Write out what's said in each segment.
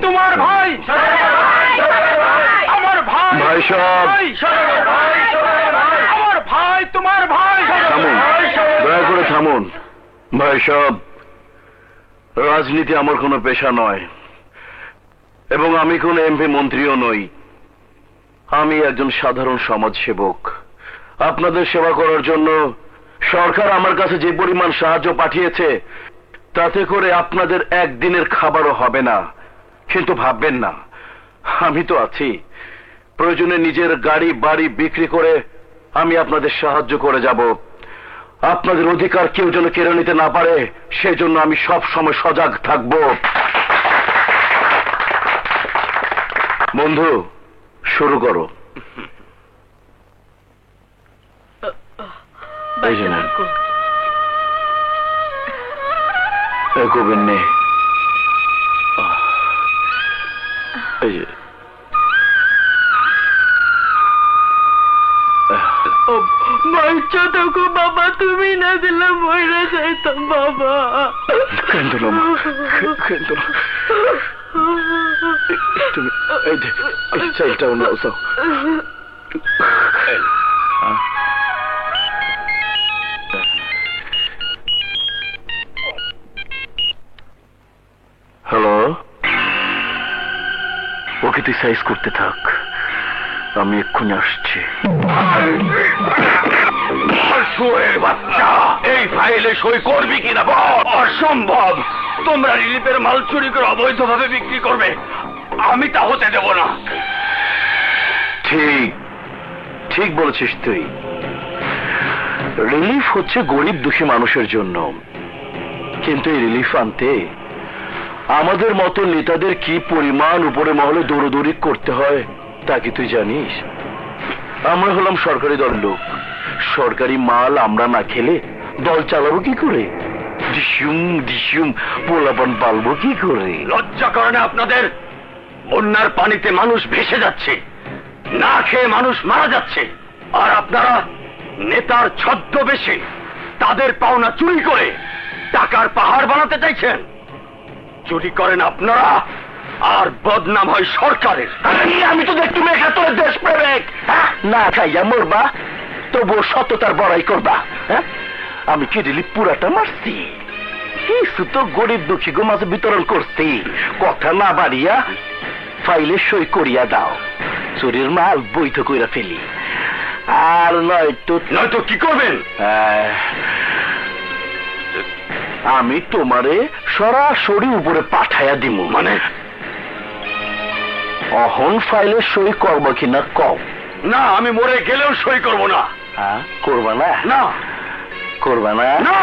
তোমার ভাই, আমার ভাই, ভাই সাহেব, আমার ভাই তোমার ভাই। থামুন, দয়া করে থামুন। ভাই সাহেব, রাজনীতি আমার কোনো পেশা নয় এবং আমি কোনো এমপি মন্ত্রীও নই। আমি একজন সাধারণ সমাজসেবক। আপনাদের সেবা করার জন্য সরকার আমার কাছে যে পরিমাণ সাহায্য পাঠিয়েছে তাতে করে আপনাদের একদিনের খাবারও হবে না। কিন্তু ভাববেন না, আমি তো আছি। প্রয়োজনে নিজের গাড়ি বাড়ি বিক্রি করে আমি আপনাদের সাহায্য করে যাব। আপনাদের অধিকার কেউ যেন কেড়ে নিতে না পারে সেজন্য আমি সব সময় সজাগ থাকব। বন্ধু, শুরু করো। এই যে না, গোবিন্দ নে, এই যে বাচ্চা দেখো বাবা, তুমি না দিলে মরে যাইতাম বাবা। কেন্দ্র তুমি এই চাইটাও নাও তো। হ্যালো, ওকে তুই সাইজ করতে থাক, আমি এক্ষুনি আসছি। বাচ্চা, এই ফাইলে সই করবি কিনা বল। অসম্ভব, তোমরা রিলিফের মাল চুরি করে অবৈধভাবে বিক্রি করবে, আমি তা হতে দেব না। ঠিক ঠিক বলেছিস তুই। রিলিফ হচ্ছে গরিব দুঃখী মানুষের জন্য, কিন্তু এই রিলিফ আনতে আমাদের মতো নেতাদের কি পরিমাণ উপরে মহলে দৌড়দৌড়ি করতে হয় তা কি তুই জানিস? আমরা হলাম সরকারি দল লোক, সরকারি মাল আমরা না খেলে দল চালাবো কি করে? দিশুম দিশুম পোলাপান পালবো কি করে? লজ্জা করে না আপনাদের? বন্যার পানিতে মানুষ ভেসে যাচ্ছে, না খেয়ে মানুষ মারা যাচ্ছে, আর আপনারা নেতার ছদ্মবেশে তাদের পাওনা চুরি করে টাকার পাহাড় বানাতে চাইছেন। চুরি করেন আপনারা আর বদনাম হয় সরকারের। আমি তো দেখি মেঘা তোর দেশপ্রেমিক, না খাইয়া মরবা তবুও সততার বড়াই করবা। আমি কি রিলিফ পুরাটা মারছি, কিছু তো গরিব দুঃখী গো মাঝে বিতরণ করছি। কথা না বাড়িয়া ফাইলে সই করিয়া দাও, চুরির মাল বৈধ কইরা ফেলি। আর নয়তো কি করবেন? আমি তোমারে সরাসরি উপরে পাঠাইয়া দিব। মানে অহন ফাইলে সই করবো কিনা কও? না, আমি মরে গেলেও সই করব না। করবা না? না করবা না? না।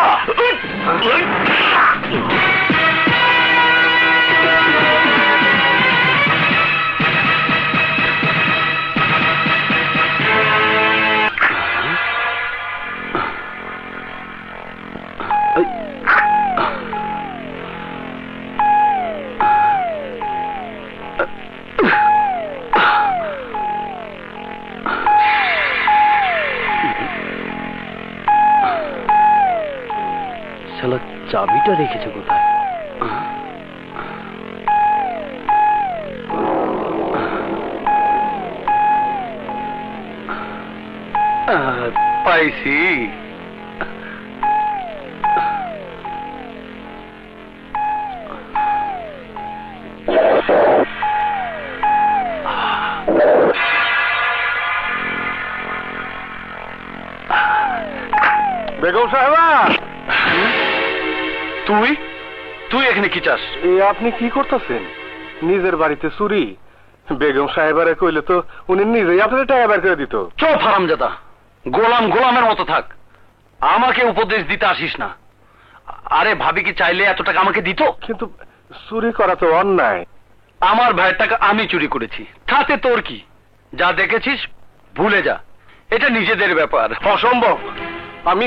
চাবিটা রেখেছে কোথায়? পাইছি। বেগম সাহেবা, তুই তুই এখানে কি চাস? আপনি কি করতেছেন? নিজের বাড়িতে চুরি? বেগম সাহেবারে কইলে তো উনি নিজেই আপনার টাকা বের করে দিত। চুপ হারামজাদা, গোলাম গোলামের মতো থাক, আমাকে উপদেশ দিতে আসিস না। আরে ভাবি কি চাইলে এত টাকা আমাকে দিত? কিন্তু চুরি করা তো অন্যায়। আমার ভাইয়ের টাকা আমি চুরি করেছি, তাতে তোর কি? যা দেখেছিস ভুলে যা, এটা নিজেদের ব্যাপার। অসম্ভব, আমি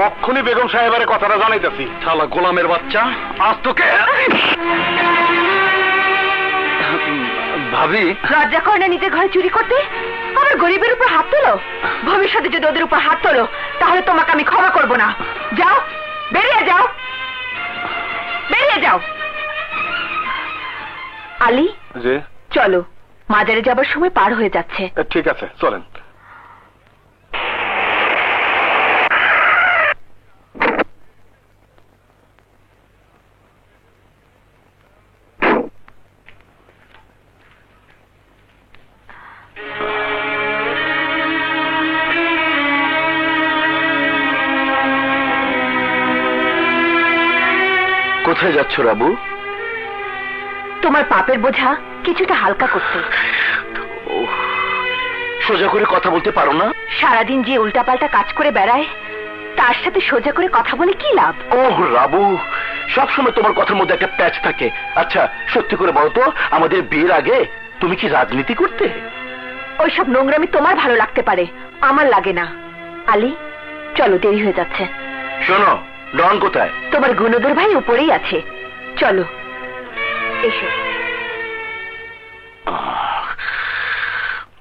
অক্ষুনি বেগম সাহেবের কথাটা জানাইতেছি। শালা গোলামের বাচ্চা, আজ তোকে। ভাবি, লজ্জা করে না নিজের ঘরে চুরি করতে? আমার গরিবের উপর হাত তোলো। ভবিষ্যতে যদি ওদের উপর হাত তোলো তাহলে তোমাকে আমি ক্ষমা করব না। যাও, বেরিয়ে যাও, বেরিয়ে যাও। আলী, যে চলো, মাজারে যাবার সময় পার হয়ে যাচ্ছে। ঠিক আছে, চলেন। কোথায় যাচ্ছ রাবু? তোমার পাপের বোঝা কিছুটা হালকা করতে। সোজা করে কথা বলতে পারো না? সারাদিন যে উল্টাপাল্টা কাজ করে বেড়ায়, তার সাথে সোজা করে কথা বলে কি লাভ? ওহ রাবু, সবসময় তোমার কথার মধ্যে একটা প্যাচ থাকে। আচ্ছা সত্যি করে বলো তো, আমাদের বিয়ের আগে তুমি কি রাজনীতি করতে? ওইসব নোংরামি তোমার ভালো লাগতে পারে, আমার লাগে না। আলী, চলো, দেরি হয়ে যাচ্ছে। শোনো, ডন কোথায়? তোমার গুণধর ভাই উপরেই আছে, চলো এসো।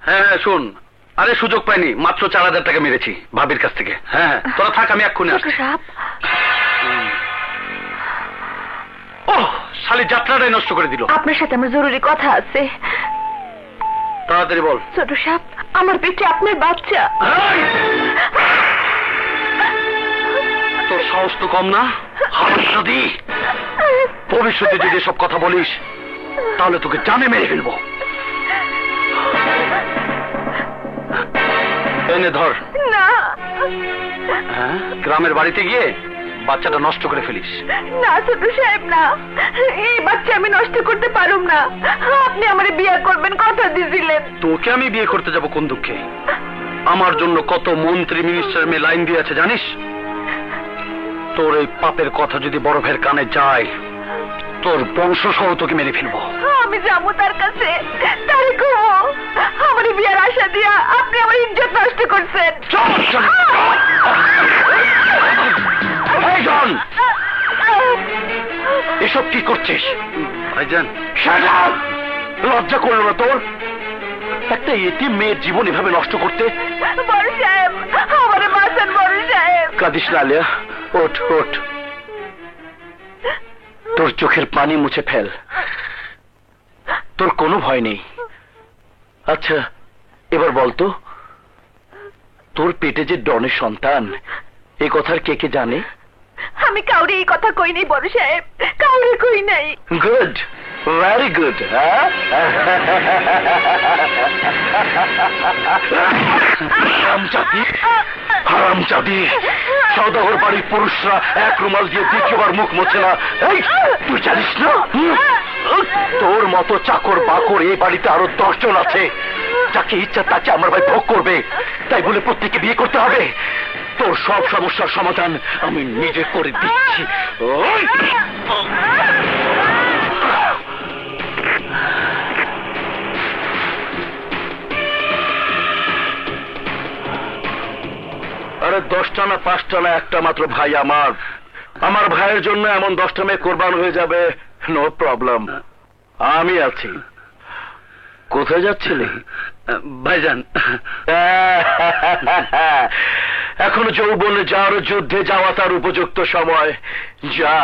হ্যাঁ শোন, আরে সুযোগ পাইনি, মাত্র 4000 টাকা মেরেছি ভাবির কাছ থেকে। হ্যাঁ তোরা থাক, আমি এক্ষুনি আসছি। ওহ, শালি যাত্রাটাই নষ্ট করে দিল। আপনার সাথে আমার জরুরি কথা আছে। তাড়াতাড়ি বল। ছোট সাপ, আমার পেটে আপনার বাচ্চা। তোর সাহস তো কম না? হারামজাদি, ভবিষ্যতে যদি সব কথা বলিস তাহলে তোকে জানে মেরে ফেলবো। এনে ধর। না। হ্যাঁ, গ্রামের বাড়িতে গিয়ে বাচ্চাটা নষ্ট করে ফেলিস। না ছোট সাহেব, না, এই বাচ্চা আমি নষ্ট করতে পারুম না। আপনি আমারে বিয়ে করবেন কথা দিয়েছিলেন। তোকে আমি বিয়ে করতে যাব কোন দুঃখে? আমার জন্য কত মন্ত্রী মিনিস্টার মেয়ে লাইন দিয়ে আছে জানিস? তোর এই পাপের কথা যদি বড় ভাইয়ের কানে যায়, তোর বংশ সহ তোকে মেরে ফেলবো। আমি যাবো তার কাছে, তারে কো আমার বিয়ার আশা দিয়া আপনি আমার ইজ্জত নষ্ট করছেন। এই জন, এসব কি করছিস? ভাইজান, লজ্জা করলো না তোর? একটা এতিম মেয়ের জীবন এভাবে নষ্ট করতে? বড় সাহেব, আমারে বাঁচান বড় সাহেব। কাঁদিস না আলিয়া, ওঠ ওঠ, তোর চোখের পানি মুছে ফেল, তোর কোনো ভয় নেই। আচ্ছা এবার বলতো, তোর পেটে যে ডনের সন্তান, এই কথার কে কে জানে? আমি কাউরে এই কথা কই নাই বড় সাহেব, কাউরে কই নাই। Good, very good. হারামজাদি, সওদাগর বাড়ির পুরুষরা এক রুমাল দিয়ে দ্বিতীয়বার মুখ মোছে না, এই তুই জানিস না? তোর মতো চাকর বাকর এই বাড়িতে আরো 10 জন আছে, যাকে ইচ্ছা তাকে আমার ভাই ভোগ করবে। তাই বলে প্রত্যেককে বিয়ে করতে হবে? তোর সব সমস্যার সমাধান আমি নিজে করে দিচ্ছি। আরে 10টা না 5টা না, একটা মাত্র ভাই আমার। আমার ভাইয়ের জন্য এমন 10টা মেয়ে কোরবান হয়ে যাবে, নো প্রবলেম, আমি আছি। কোথায় যাচ্ছিলি? ভাইজান, এখনো যৌবনে যার, যুদ্ধে যাওয়া তার উপযুক্ত সময়। যা,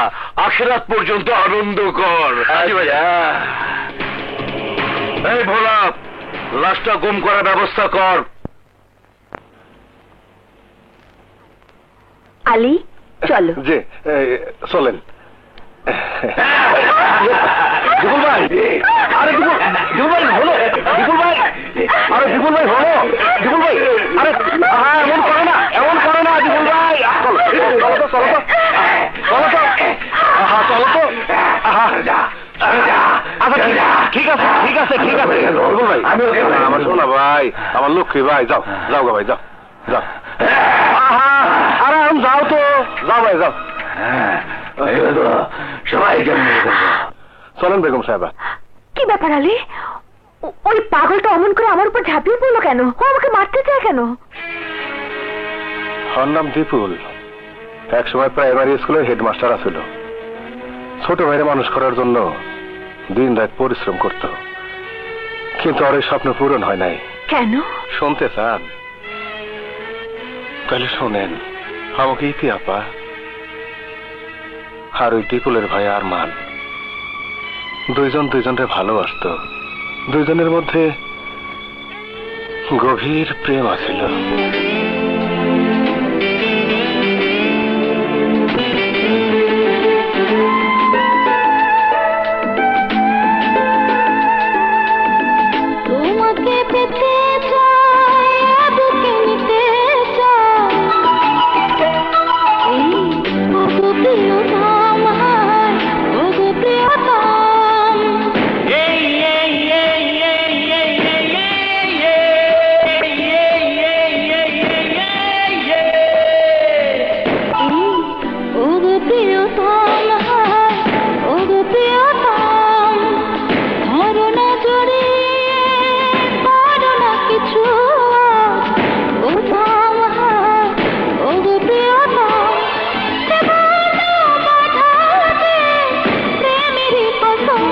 আখিরাত পর্যন্ত আনন্দ কর। এই ভোলা, লাশটা গুম করার ব্যবস্থা কর। আলী, চলো। যে চলেন। বিপুল ভাই, আরে বিপুল ভাই হলো, বিপুল ভাই, আরে বিপুল ভাই হলো, বিপুল ভাই, আরে এমন করে না, এমন করে না বিপুল ভাই। চলো তো, চলো তো, চলো তো, চলো তো। আচ্ছা ঠিক আছে, ঠিক আছে, ঠিক আছে বিপুল ভাই। আমার শোনা ভাই, আমার লক্ষ্মী ভাই, যাও যাও গা ভাই, যাও যাও। আরে আমি যাও তো, যাও ভাই যাও। সবাই চলেন বেগম সাহেবা। কি ব্যাপার আলী, ওই পাগলটা অমন করে আমার উপর ঝাঁপিয়ে পড়লো কেন? ও আমাকে মারতে চায় কেন? ওর নাম দীপুল, এক সময় প্রাইমারি স্কুলের হেডমাস্টার আছিল। ছোট ভাইরে মানুষ করার জন্য দিন রাত পরিশ্রম করত, কিন্তু আর এই স্বপ্ন পূরণ হয় নাই। কেন শুনতে চান? তাহলে শোনেন, আমাকে ইতি আপা আর ওই দীপুলের ভাই আরমান দুইজন দুইজনকে ভালোবাসতো, দুইজনের মধ্যে গভীর প্রেম আছিল। তোমাকে পেতে চাই, বুকে নিতে চাই, ওগো প্রিয়তম, ওগো প্রিয়তম, ওগো প্রিয়তম, ওগো প্রিয়তম, ধরো না জড়িয়ে, করো না কিছু, ওগো প্রিয়তম, পাঠাতে প্রেমেরই কসম,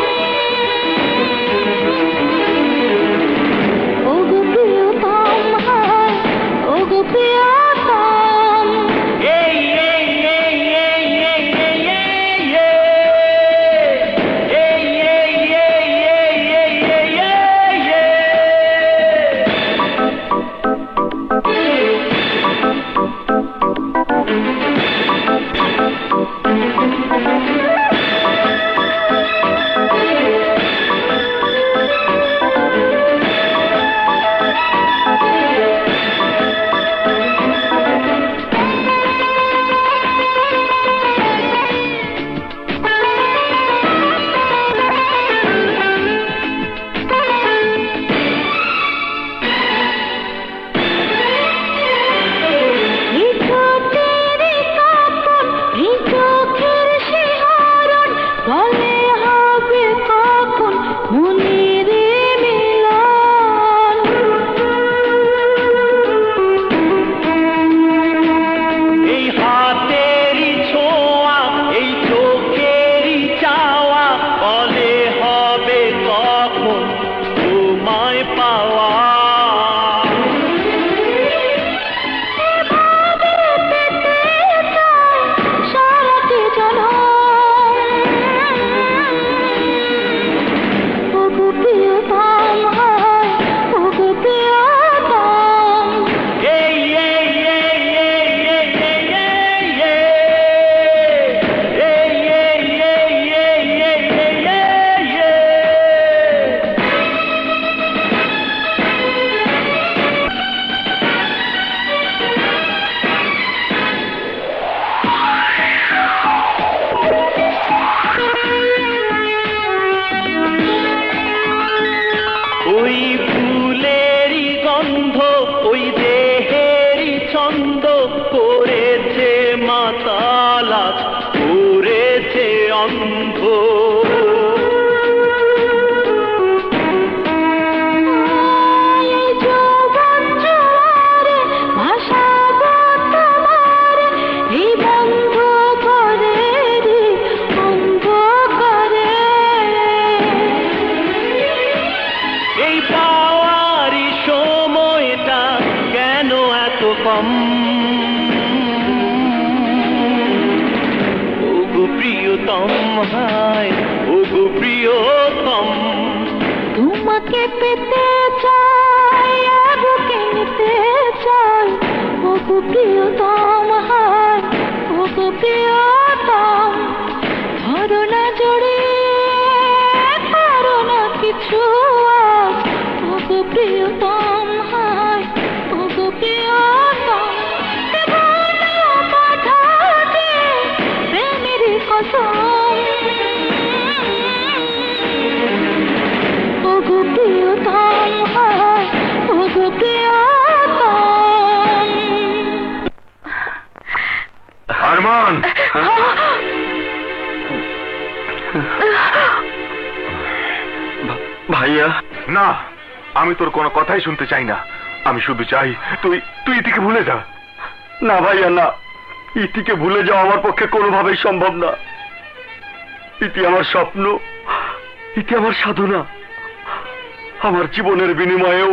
ওগো প্রিয়তম, ওগো প্রিয়তম। বলে হবে কখন মনের মিলন, এই হাতেরই ছোঁয়া, এই চোখেরই চাওয়া, বলে হবে কখন তোমায় পাওয়া। সারাটি জনম, ওগো প্রিয়তম, ওগো প্রিয়তম, ওই ফুলেরই গন্ধ, ওই দেহেরই ছন্দ, করেছে মাতালা, করেছে অন্ধ। এই যৌবন জোয়ারে ভাসাবো তোমারে, এই বন্ধ করে রে, বন্ধ করে। এই পাওয়ারই সময়টা কেন এত কম? ওগো প্রিয়তম, হায় ওগো প্রিয়তম, তোমাকে পেতে চাই, বুকে নিতে চাই, ওগো প্রিয়তম, ওগো প্রিয়তম, ধরো না জড়িয়ে, করো না কিছু, ওগো প্রিয়তম, ওগো প্রিয়তম, দেবো না পাঠাতে প্রেমেরই কসম, ওগো প্রিয়তম, ওগো প্রিয়তম। আরমান, ভাইয়া, না, আমি তোর কোনো কথাই শুনতে চাই না। আমি শুধু চাই তুই তুই ইতিকে ভুলে যা। না ভাইয়া না, ইতিকে ভুলে যাওয়া আমার পক্ষে কোনোভাবেই সম্ভব না। ইতি আমার স্বপ্ন, ইতি আমার সাধনা। আমার জীবনের বিনিময়েও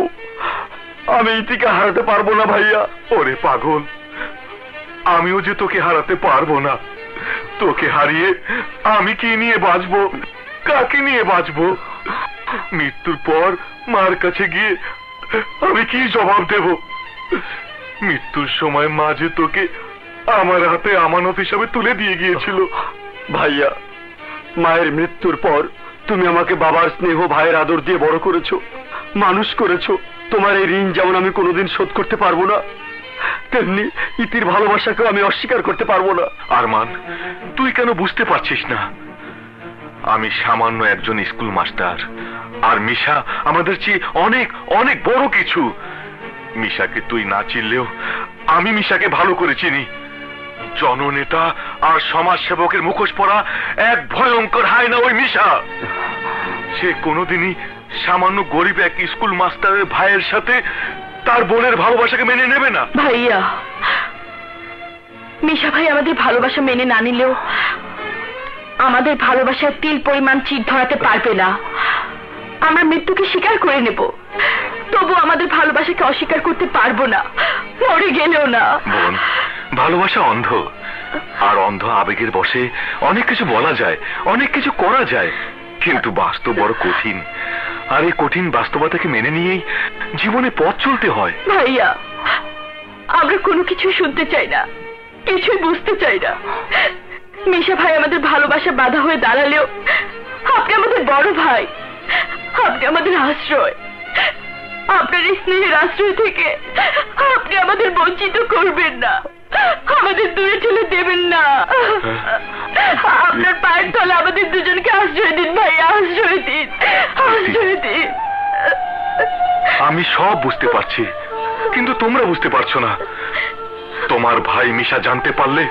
আমি ইতিকে হারাতে পারবো না ভাইয়া। ওরে পাগল, আমিও যে তোকে হারাতে পারবো না। তোকে হারিয়ে আমি কি নিয়ে বাঁচবো? কাকে নিয়ে বাঁচবো? মৃত্যুর পর মার কাছে গিয়ে আমি কি জবাব দেব? মৃত্যুর সময় মা যে তোকে আমার হাতে আমানত হিসাবে তুলে দিয়ে গিয়েছিল। ভাইয়া, মায়ের মৃত্যুর পর তুমি আমাকে বাবার স্নেহ, ভাইয়ের আদর দিয়ে বড় করেছো, মানুষ করেছো। তোমার এই ঋণ যেমন আমি কোনোদিন শোধ করতে পারবো না, তেমনি ইতির ভালোবাসাকেও আমি অস্বীকার করতে পারবো না। আরমান, তুই কেন বুঝতে পারছিস না? আমি সামান্য একজন স্কুল মাস্টার, আর মিশা আমাদের চেয়ে অনেক অনেক বড় কিছু। মিশাকে তুই না চিনলেও আমি মিশাকে ভালো করে চিনি। জননেতা আর সমাজ সেবকের মুখোশ পরা এক ভয়ঙ্কর হায়না ওই মিশা। সে কোনোদিনই সামান্য গরিব এক স্কুল মাস্টারের ভাইয়ের সাথে তার বোনের ভালোবাসাকে মেনে নেবে না। ভাইয়া, মিশা ভাই আমাদের ভালোবাসা মেনে না নিলেও আমাদের ভালোবাসার তিল পরিমাণ চিট ধরাতে পারবে না। আমরা মৃত্যুকে স্বীকার করে নেব, তবু আমাদের ভালোবাসাকে অস্বীকার করতে পারবো না, মরে গেলেও না। বোন, ভালোবাসা অন্ধ, আর অন্ধ আবেগের বশে অনেক কিছু বলা যায়, অনেক কিছু করা যায়, কিন্তু বাস্তব বড় কঠিন। আর এই কঠিন বাস্তবতাকে মেনে নিয়েই জীবনে পথ চলতে হয়। ভাইয়া, আমরা কোনো কিছুই শুনতে চাই না, কিছুই বুঝতে চাই না। মিশা ভাই আমাদের ভালোবাসা বাধা হয়ে দাঁড়ালেও আপনি আমাদের বড় ভাই, আপনি আমাদের আশ্রয়। আপনার এই স্নেহের আশ্রয় থেকে আপনি আমাদের বঞ্চিত করবেন না, আমাদের দূরে ঠেলে দেবেন না। আপনার পায়ের তলে আমাদের দুজনকে আশ্রয় দিন ভাইয়া, আশ্রয় দিন, আশ্রয় দিন। আমি সব বুঝতে পারছি, কিন্তু তোমরা বুঝতে পারছো না। তোমার ভাই মিশা জানতে পারলে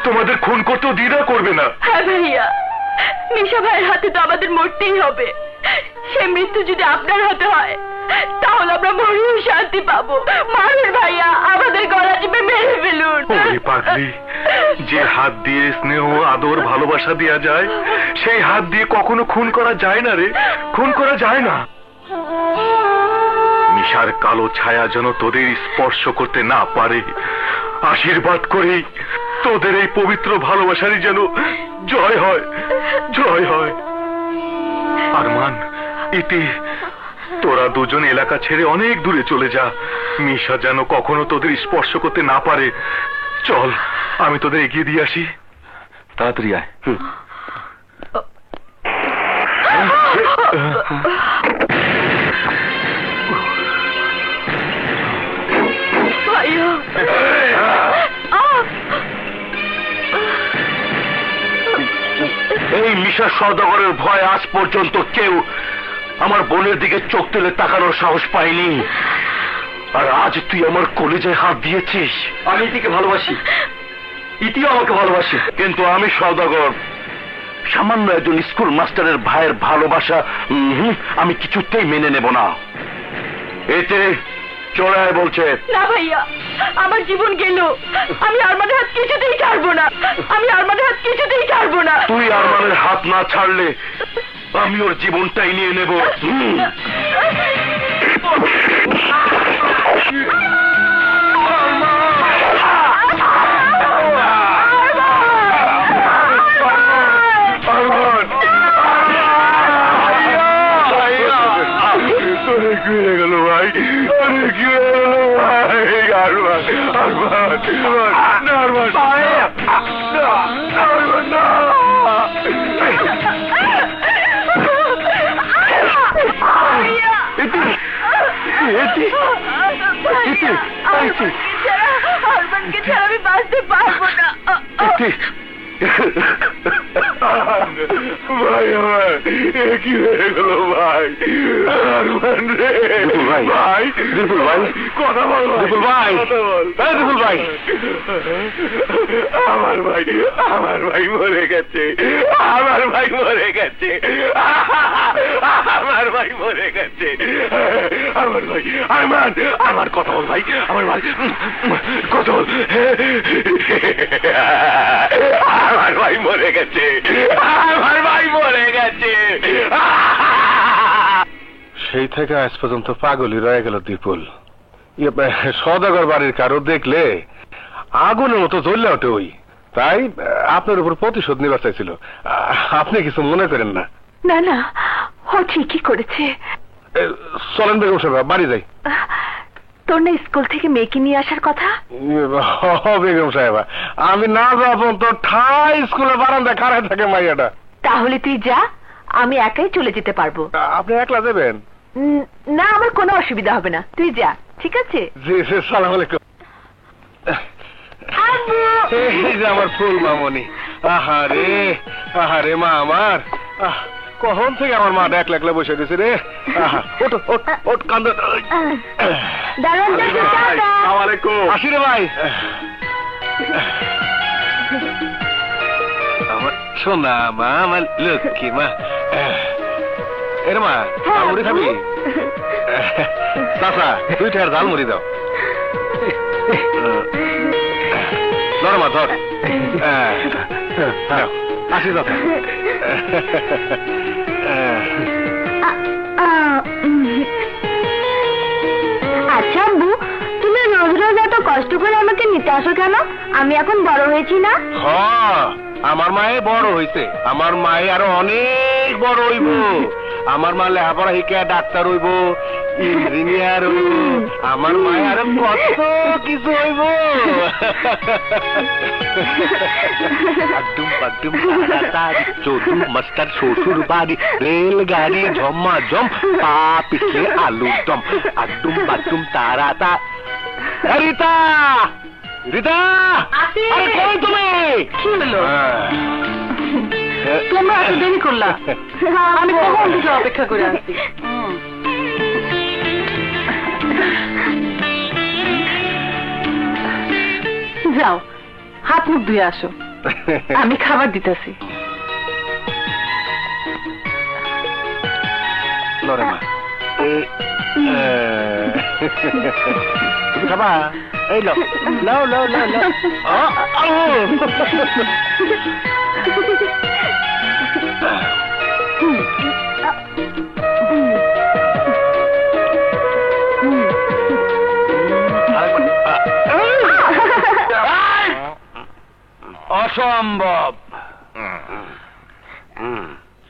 তোমাদের খুন করতেও দ্বিধা করবে না। হ্যাঁ ভাইয়া, মিশা ভাইয়ের হাতে তো আমাদের মরতেই হবে। সে মৃত্যু যদি আপনার হাতে হয় তাহলে আমরা মরেও শান্তি পাবো। মারুন ভাইয়া, আমাদের গলা টিপে মেরে ফেলুন। ওরে পাগলি, যে হাত দিয়ে স্নেহ, আদর, ভালোবাসা দেয়া যায়, সেই হাত দিয়ে কখনো খুন করা যায় না রে, খুন করা যায় না। মিশার কালো ছায়া যেন তোদের স্পর্শ করতে না পারে, আশীর্বাদ করেই তোদের এই পবিত্র ভালোবাসারই যেন জয় হয়, জয় হয়। আরমান, ইতি, তোরা দুজন এলাকা ছেড়ে অনেক দূরে চলে যা। মিশা যেন কখনো তোদের স্পর্শ করতে না পারে। চল, আমি তোদের এগিয়ে দিয়ে আসি। তাড়াতাড়ি আয়। ভাইয়া, এই মিশা সওদাগরের ভয় আজ পর্যন্ত কেউ আমার বোনের দিকে চোখ তুলে তাকানোর সাহস পায়নি, আর আজ তুই আমার কলেজায় হাত দিয়েছিস। আমি ইতিকে ভালোবাসি, ইতিও আমাকে ভালোবাসে, কিন্তু আমি সওদাগর, সামান্য একজন স্কুল মাস্টারের ভাইয়ের ভালোবাসা আমি কিছুতেই মেনে নেব না। এতে চড়ায় বলছে। না ভাইয়া, আমার জীবন গেল, আমি আরমানের হাত কিছুতেই ছাড়বো না, আমি আরমানের হাত কিছুতেই ছাড়বো না। তুই আরমানের হাত না ছাড়লে আমি ওর জীবনটাই নিয়ে নেব। গেল ভাই, কি হয়ে গেল ভাই? আরমান, আরমান, আরমান, আরমান, না। আরমানকে ছাড়া আমি বাঁচতে পারবো না। ভাই আমার কি হয়ে গেল ভাই? আরমান রে ভাই, বিপুল ভাই, কথা বল বিপুল ভাই, বিপুল ভাই। আমার ভাই, আমার ভাই মরে গেছে, আমার ভাই মরে গেছে, আমার ভাই মরে গেছে, আমার ভাই। আরমান, আমার কথা বল ভাই, আমার ভাই, কথা বল। আমার ভাই মরে গেছে, আমার ভাই মরে গেছে। সেই থেকে আজ পর্যন্ত পাগলই রয়ে গেল বিপুল। সওদাগর বাড়ির কারো দেখলে আগুনের মতো জ্বললে ওঠে ওই। তাই আপনার উপর প্রতিশোধ নিবার চাইছিল। আপনি কিছু মনে করেন না। না না, ও ঠিকই করেছে। চলেন বেগম সাহেব, বাড়ি যাই। তোর না স্কুল থেকে মেয়েকে নিয়ে আসার কথা? বেগম সাহেব, আমি না যাবো তো ঠাই স্কুলে বারান্দায় খাড়ায় থাকে মাইয়াটা। তাহলে তুই যা, আমি একাই চলে যেতে পারবো। আপনি একলা যাবেন? না, আমার কোনো অসুবিধা হবে না, তুই যা, ঠিক আছে? জি জি, সালাম আলাইকুম। এই যে আমার ফুল মামনি। আহারে আহারে মা আমার, কখন থেকে আমার মা একলা একলা বসে দিয়েছে রে। ওঠ কান্দ। আসি রে ভাই। আমার সোনা মা, আমার লক্ষ্মী মা। এর মা, ঝালমুড়ি খাবি? চাচা, 2 টাকার ঝালমুড়ি দাও। ধর মা, ধর। আসি চাচা। আচ্ছা আব্বু, তুমি রোজ রোজ এত কষ্ট করে আমাকে নিতে আসো কেন? আমি এখন বড় হয়েছি না? আমার মায়ে বড় হইছে, আমার মায়ে আরো অনেক বড় হইব। আমার মা লেখাপড়া শিখে ডাক্তার হইব, ইঞ্জিনিয়ার হইব। আমার মায়ে আরো কত কিছু হইব। আড্ডুম পাড্ডুম তাড়াতাড়ি চোদু মাস্টার শ্বশুর বাড়ি, রেলগাড়ি ঝমাঝম, পা পিছলে আলুর দম। আড্ডুম পাড্ডুম তাড়াতাড়ি। রিতা, রিতা, আরে কই তুমি? কি হলো? তোমরা এত দেরি করলা? আমি কখন থেকে অপেক্ষা করে আসছি। যাও, হাত মুখ ধুয়ে আসো, আমি খাবার দিতেছি। তুমি খাবা? এই লো, লাও লাও লাও লাও। অসম্ভব।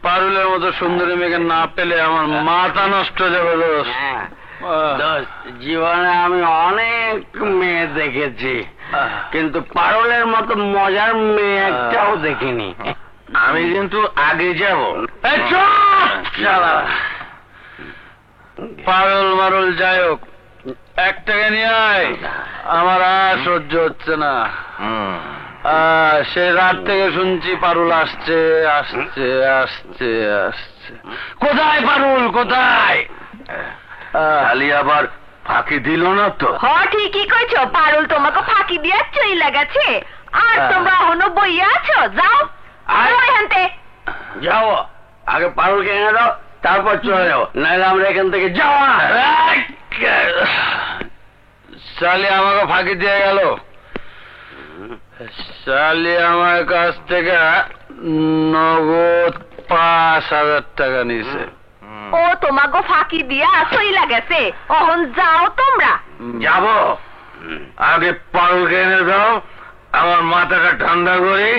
পারুলের মতো সুন্দরী মেয়েকে না পেলে আমার মাথা নষ্ট যাবে। জীবনে আমি অনেক মেয়ে দেখেছি, কিন্তু পারুলের মতো মজার মেয়ে একটাও দেখিনি। আমি কিন্তু আগে যাব। পারুল মারুল যাই হোক, 1 টাকা নিয়ে আয়। আমার আর সহ্য হচ্ছে না। সে রাত থেকে শুনছি পারুল আসছে আসছে আসছে আসছে। কোথায় পারুল, কোথায়? খালি আবার ফাঁকি দিল না তো? ঠিকই কইছো, পারুল তোমাকে ফাঁকি দিয়ে চইলা গেছে, আর তোমরা এখনো বইয়া আছো। যাও এখানতে, যাও, আগে পারুলকে এনে দাও, তারপর চলে যাও, নাহলে আমরা এখান থেকে যাও না। শালি আমাকে ফাঁকি দিয়ে গেল। শালি আমার কাছ থেকে নগদ 5,000 টাকা নিছে। ও তোমাকে ফাঁকি দিয়া চইলা গেছে, এখন যাও তোমরা। যাব, আগে পারুলকে এনে দাও, আমার মাথাটা ঠান্ডা করি,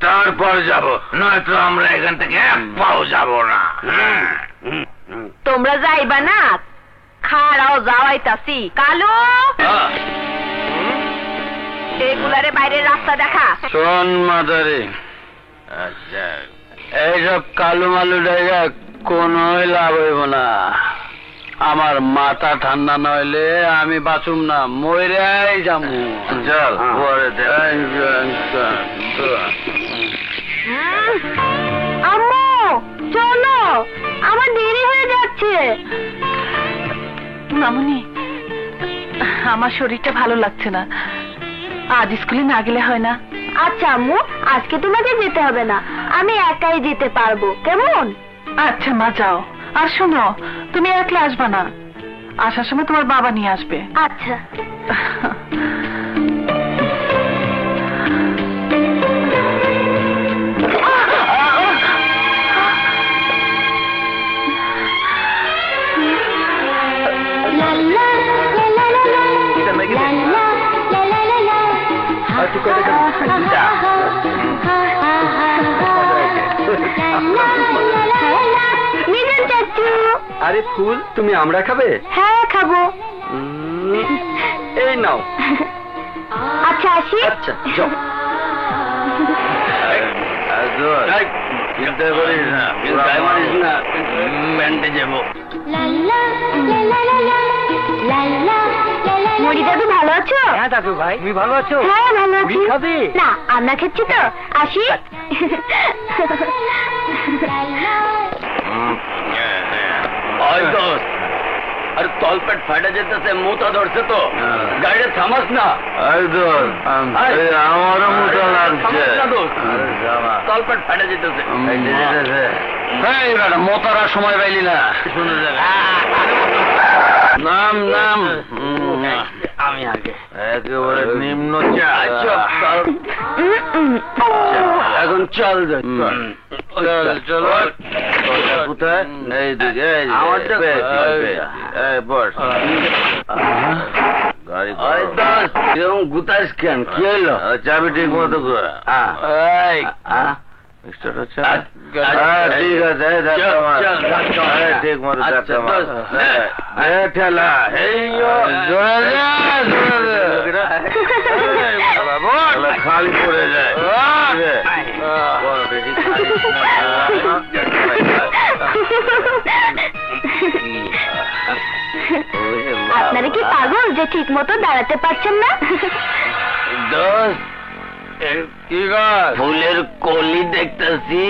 তারপর যাব, নয়তো আমরা এখান থেকে 1 পাও যাব না। তোমরা যাইবা না? খাড়াও, যাওয়াইতাছি। কালু, এগুলারে বাইরের রাস্তা দেখা। শোন মাদারি, এইসব কালু মালু জায়গা কোনো লাভ হইব না। আমার মাথা ঠান্ডা নইলে আমি বাঁচুম না, মইরাই যামু। চল পরে আম্মু চলো, আমার দেরি হয়ে যাচ্ছে। মামুনি, আমার শরীরটা ভালো লাগছে না, আজ স্কুলে না গেলে হয় না? আচ্ছা আম্মু, আজকে তোমাকে যেতে হবে না, আমি একাই যেতে পারবো, কেমন? আচ্ছা মা, যাও। আর শোনো, তুমি একলা আসবা না, আসার সময় তোমার বাবা নিয়ে আসবে। আচ্ছা। আরে ফুল তুমি আমরা খাবে? হ্যাঁ খাবো। এই নাও। আচ্ছা আসি। আচ্ছা যাও। চিন্তা করিস না, গায়ে মারিস না, প্যান্টে যাবো। মুড়ি দাদু ভালো আছো? হ্যাঁ দাদু ভাই, তুমি ভালো আছো? হ্যাঁ ভালো আছি। মুড়ি খাবে? না আমরা খাচ্ছি তো, আসি। আরে তলপেট ফাটা যেতেছে, মোটা ধরছে তো, গাড়িটা থামাস না। আমারও মোটা লাগছে, তলপেট ফাটা যেতেছে। মোতারা সময় পাইলি না, নাম নাম। আমি আগে। একেবারে নিম্ন এখন চল চল। কোথায়? এইদিকে এরকম গুতাইস কেন? কি হইলো? চাবি ঠিক মতো ঠিক আছে, ঠিক মতো ঠেলা। খালি পড়ে যায়। আপনারা কি পাগল যে ঠিক মতো দাঁড়াতে পারছেন না? কি ফুলের কলি দেখতেছি।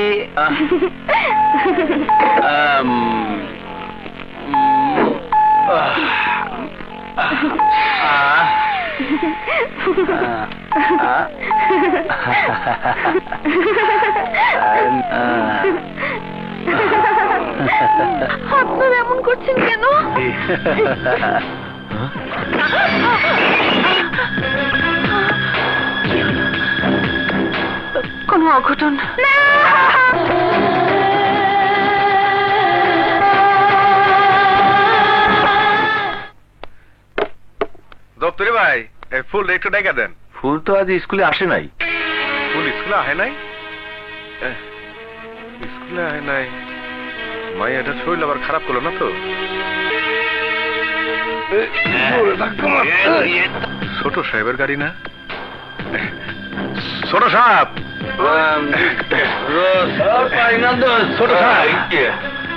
আপনারা এমন করছেন কেন? কোনো অঘটন? দপ্তরি ভাই, এই ফুল একটু ডেকে দেন। ফুল তো আজ স্কুলে আসে নাই। ফুল স্কুলে আহে নাই? স্কুলে আহে নাই? মাই এটা শরীর আবার খারাপ করলো না তো? ছোট সাহেবের গাড়ি না? ছোট সাহেব, ছোট সাহেব,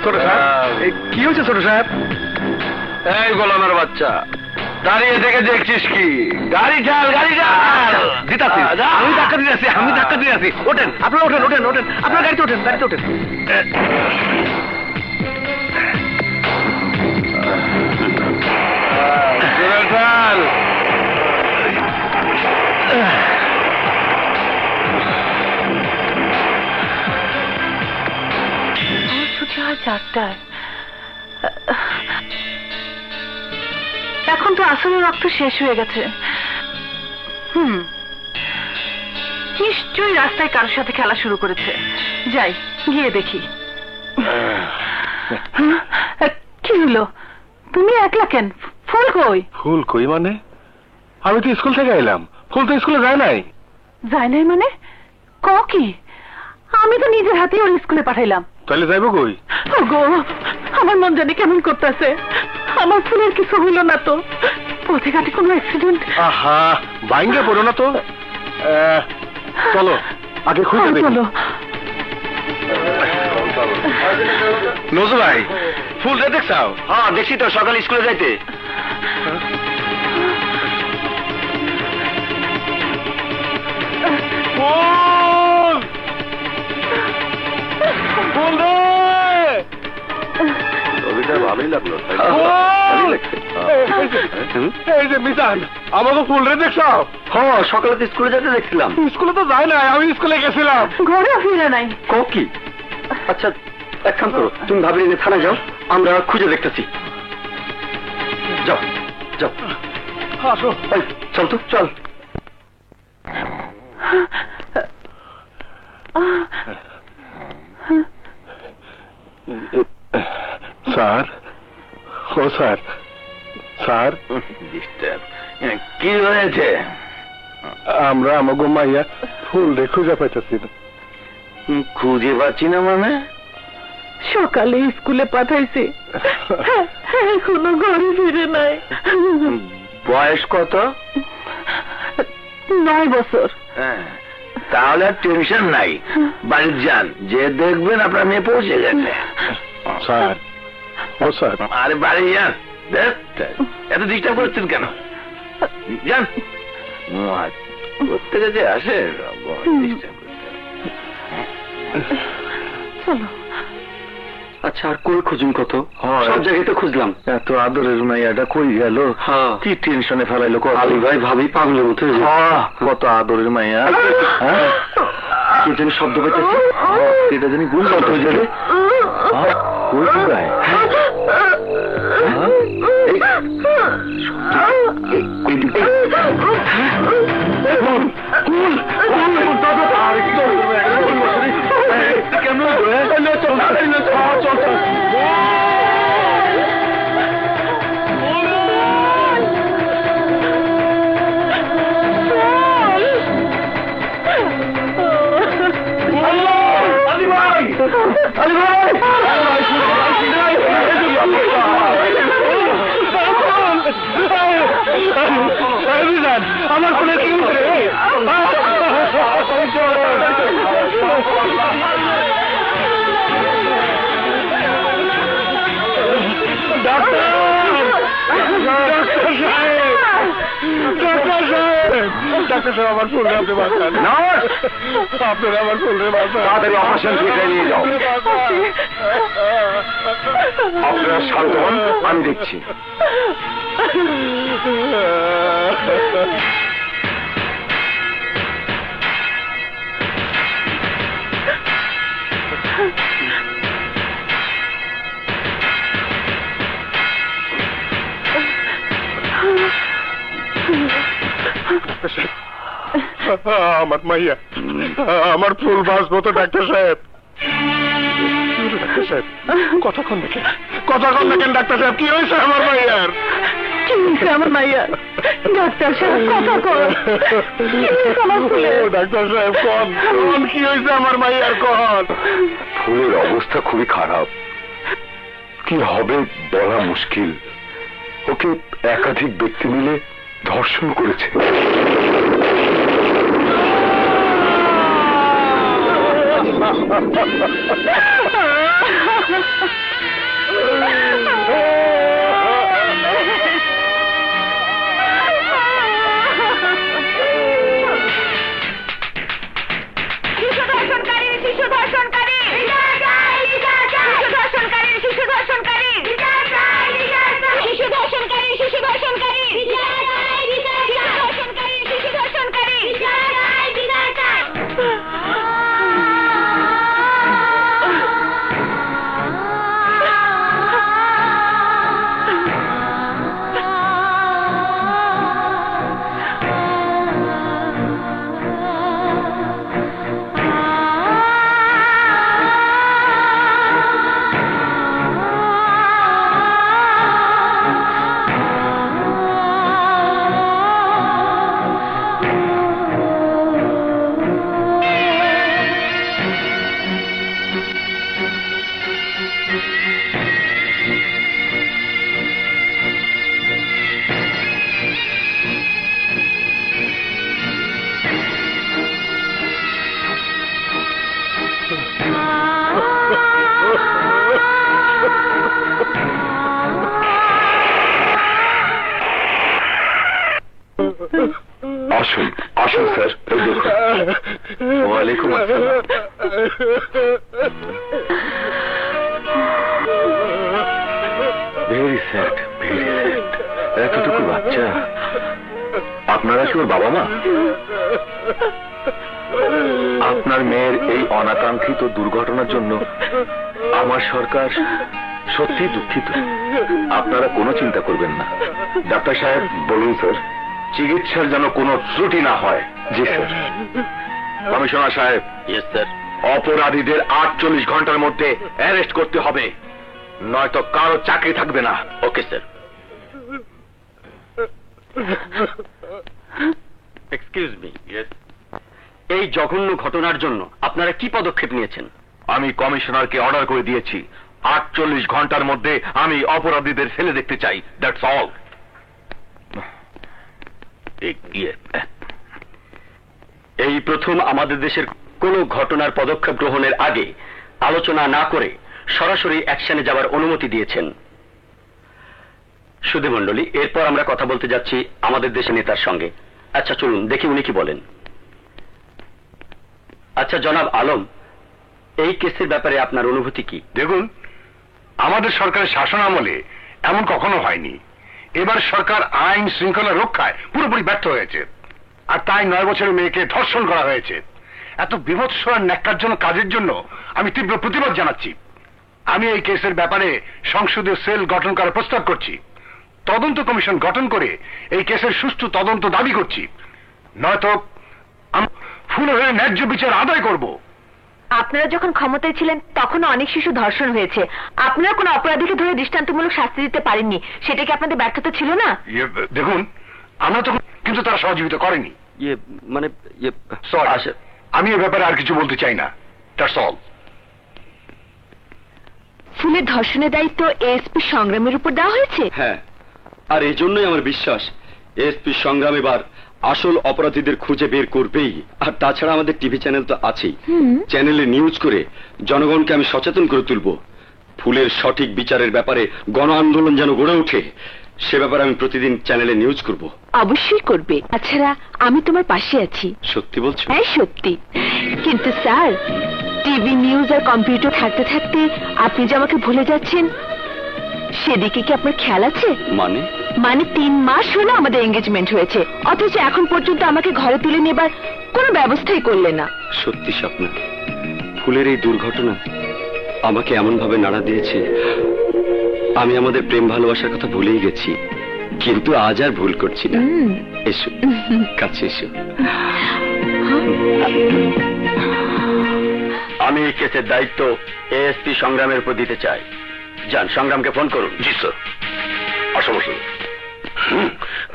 ছোট সাহেব, কি হয়েছে ছোট সাহেব? এই গোলামের বাচ্চা, দাঁড়িয়ে থেকে দেখছিস কি? গাড়ি চাল, গাড়ি চাল। আমি ধাক্কা দিয়ে আছি, আমি ধাক্কা দিয়ে আছি। ওঠেন আপনারা, ওঠেন ওঠেন ওঠেন, আপনার গাড়িতে ওঠেন, গাড়িতে ওঠেন। ছুটি হয় 4টায়। এখন তো আসলে রক্ত শেষ হয়ে গেছে। নিশ্চয়ই রাস্তায় কারোর সাথে খেলা শুরু করেছে। যাই গিয়ে দেখি। কি হলো? তুমি একলা কেন? ফুল কই? ফুল কই মানে? আমি তো স্কুল থেকে এলাম, ফুল তো স্কুলে যায় নাই। যায় নাই মানে? ক কি? আমি তো নিজের হাতে ওর স্কুলে পাঠাইলাম। তাহলে যাইব কই? ওগো, আমার মন জানি কেমন করতেছে। আমার ফুলের কিছু হইল না তো? পথে ঘাটে কোনো অ্যাক্সিডেন্ট? আহা, বাইঙ্গে পড়ো না তো। চলো আগে খুঁজে দেখি। চলো। নজরুল ভাই, ফুলটা দেখছাও? হ্যাঁ দেখছি তো, সকাল স্কুলে যাইতে। ফুল, ফুল রে! ছবিটা ভালোই লাগলো। এই যে মিজান, আমাকে ফুল রে দেখছাও? হ্যাঁ সকালে তো স্কুলে যেতে দেখছিলাম। স্কুলে তো যায় নাই, আমি স্কুলে গেছিলাম। ঘরেও ফিরে নাই। কি? আচ্ছা এক কাম করো, তুমি ভাবলি যে থানায় যাও, আমরা খুঁজে দেখতেছি। যাও যাও, আসো। চল তো চল। স্যার, ও স্যার, স্যার কি হয়েছে? আমরা আমাকে মাইয়া ফুল রে খুঁজে পাইতেছি না। খুঁজে পাচ্ছি না মানে? সকালে স্কুলে পাঠাইছি, এখনো ঘরে ফিরে নাই। বয়স কত? 9 বছর। তাহলে আর টেনশন নাই, বাড়ি যান, যে দেখবেন আপনার মেয়ে পৌঁছে গেছে। স্যার, ও স্যার, আরে বাড়ি যান, এত ডিস্টার্ব করছেন কেন? যান, প্রত্যেকে যে আসে ডিস্টার্ব করতে। চলো। আচ্ছা, আর কই খুঁজুন কত? হয়। সব জায়গায় তো খুঁজলাম। এত আদরের মাইয়াটা কই গেল? হ্যাঁ। কি টেনশনে ফেলাইলো কত? আলী ভাই ভাবি পাগলের মতো হয়ে যায়। হ্যাঁ, কত আদরের মাইয়া। হ্যাঁ, কি জানি শব্দ পাইতেছি। এটা জানি গুঞ্জন হয়ে যাবে। হ্যাঁ, কই কোথায়? আমার কোলে কি ডাক্তার সাহেব, আমার ফুলরে আপনি বাঁচান। আপনারা আমার ফুলরে বাঁচান। তাড়াতাড়ি অপারেশন থিয়েটারে নিয়ে যাও। আপনারা শান্ত হন, আমি দেখছি। আমার মাইয়া, আমার ফুল বাঁচবো তো ডাক্তার সাহেব। ডাক্তার সাহেব, কতক্ষণ দেখেন ডাক্তার সাহেব, কি হয়েছে আমার মাইয়ার? কি হয়েছে আমার মাইয়ার? ডাক্তার সাহেব কথা কর। ডাক্তার সাহেব, কোন কি হয়েছে আমার মাইয়ার? কোন? ফুলের অবস্থা খুবই খারাপ, কি হবে বলা মুশকিল। ওকে একাধিক ব্যক্তি মিলে ধর্ষণ করেছে। আসুন আসুন স্যার। ওয়ালাইকুম আসসালাম। Very sad, very sad. এতটুকু বাচ্চা। আপনারা কি ওর বাবা মা? আপনার মেয়ের এই অনাকাঙ্ক্ষিত দুর্ঘটনার জন্য আমার সরকার সত্যি দুঃখিত। আপনারা কোনো চিন্তা করবেন না। ডাক্তার সাহেব, বলুন স্যার। চিকিৎসার যেন কোনো ত্রুটি না হয়। জি স্যার। কমিশনার সাহেব। Yes sir. অপরাধীদের 48 ঘন্টার মধ্যে অ্যারেস্ট করতে হবে, নয়তো কারো চাকরি থাকবে না। Okay sir. Excuse me. Yes. এই জঘন্য ঘটনার জন্য আপনারা কি পদক্ষেপ নিয়েছেন? আমি কমিশনারকে অর্ডার করে দিয়েছি 48 ঘন্টার মধ্যে আমি অপরাধীদের ফেলে দেখতে চাই। That's all. এই প্রথম আমাদের দেশের কোনো ঘটনার পদক্ষেপ গ্রহণের আগে আলোচনা না করে সরাসরি অ্যাকশনে যাওয়ার অনুমতি দিয়েছেন। সুধী মণ্ডলী, এরপর আমরা কথা বলতে যাচ্ছি আমাদের দেশের নেতার সঙ্গে। আচ্ছা চলুন দেখি উনি কি বলেন। আচ্ছা জনাব আলম, এই কেসের ব্যাপারে আপনার অনুভূতি কি? দেখুন, আমাদের সরকারের শাসন আমলে এমন কখনো হয়নি। এবার সরকার আইন শৃঙ্খলা রক্ষায় পুরোপুরি ব্যর্থ হয়েছে, আর তাই 9 বছরের মেয়েকে ধর্ষণ করা হয়েছে। এত বিভৎস আর ন্যাক্কারজনক কাজের জন্য আমি তীব্র প্রতিবাদ জানাচ্ছি। আমি এই কেসের ব্যাপারে সংসদীয় সেল গঠন করার প্রস্তাব করছি। তদন্ত কমিশন গঠন করে এই কেসের সুষ্ঠু তদন্ত দাবি করছি, নয়তো আমি ফুলে হয়ে ন্যায্য বিচার আদায় করব। আপনারা যখন ক্ষমতায় ছিলেন তখনও অনেক শিশু ধর্ষণ হয়েছে। আপনারা কোনো অপরাধীকে ধরে দৃষ্টান্তমূলক শাস্তি দিতে পারেননি, সেটা কি আপনাদের ব্যর্থতা ছিল না? দেখুন, আমরা তখন, কিন্তু তারা সহযোগিতা করেনি। আমি এ ব্যাপারে আর কিছু বলতে চাই না। That's all. ফুলের ধর্ষণের দায়িত্ব এএসপি সংগ্রামের উপর দেওয়া হয়েছে। হ্যাঁ, আর এই জন্যই আমার বিশ্বাস এসপি সংগ্রাম এবার আসল অপরাধীদের খুঁজে বের করবেই। আর তাছাড়া আমাদের টিভি চ্যানেল তো আছেই, চ্যানেলে নিউজ করে জনগণকে আমি সচেতন করে তুলব। ফুলের সঠিক বিচারের ব্যাপারে গণ আন্দোলন যেন গড়ে ওঠে, সে ব্যাপারে আমি প্রতিদিন চ্যানেলে নিউজ করব। অবশ্যই করবে। তাছাড়া আমি তোমার পাশে আছি। সত্যি বলছো? হ্যাঁ সত্যি। কিন্তু স্যার, টিভি নিউজ আর কম্পিউটার থাকতে থাকতে আপনি যে আমাকে ভুলে যাচ্ছেন, সেদিকে কি আপনার খেয়াল আছে? মানে 3 মাস হলো আমাদের এঙ্গেজমেন্ট হয়েছে, অথচ এখন পর্যন্ত আমাকে ঘরে তুলে নেবার কোনো ব্যবস্থাই করলেন না। সত্যি স্বপ্ন, ফুলের এই দুর্ঘটনা আমাকে এমন ভাবে নাড়া দিয়েছে, আমি আমাদের প্রেম ভালোবাসার কথা ভুলেই গেছি। কিন্তু আজ আর ভুল করছি না। এসো কাছে এসো। আমি এই কেসের দায়িত্ব এএসপি সংগ্রামের উপর দিতে চাই। যান, সংগ্রামকে ফোন করুন। জি স্যার। অসমস্যা।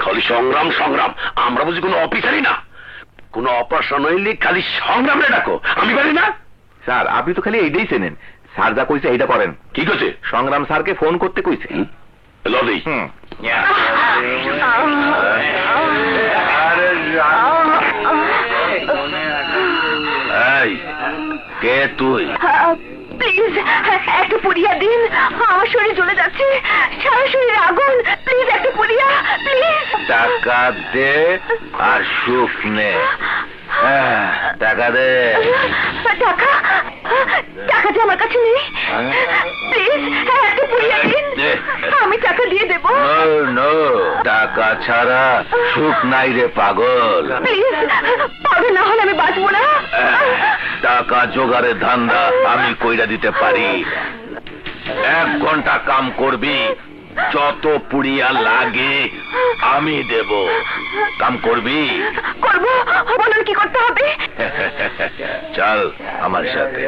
খালি সংগ্রাম সংগ্রাম, আমরা বুঝি কোনো অফিসারই না? কোনো অপারেশন হইলে খালি সংগ্রামে ডাকো, আমি পারি না? স্যার, আপনি তো খালি এইটাই চেনেন। স্যার যা কইছে এইটা করেন। কি কইছে? সংগ্রাম স্যারকে ফোন করতে কইছে। লদি। এই কে তুই? প্লিজ একটা পুড়িয়া দিন, আমার শরীর জ্বলে যাচ্ছে, সারা শরীর আগুন। প্লিজ একটা পুড়িয়া, প্লিজ। টাকা দে আর সুখ নে। টাকা দে। টাকা? টাকা যে আমার কাছে নেই। প্লিজ একটা পুড়িয়া দিন, আমি টাকা দিয়ে দেব। নো, টাকা ছাড়া সুখ নাই রে পাগল। প্লিজ, পাগল না হলে আমি বাঁচবো না। টাকা জোগাড়ের ধান্দা আমি কইরা দিতে পারি। 1 ঘন্টা কাম করবি, যত পুড়িয়া লাগে আমি দেব। কাম করবি? করবো। বলুন কি করতে হবে? চল আমার সাথে।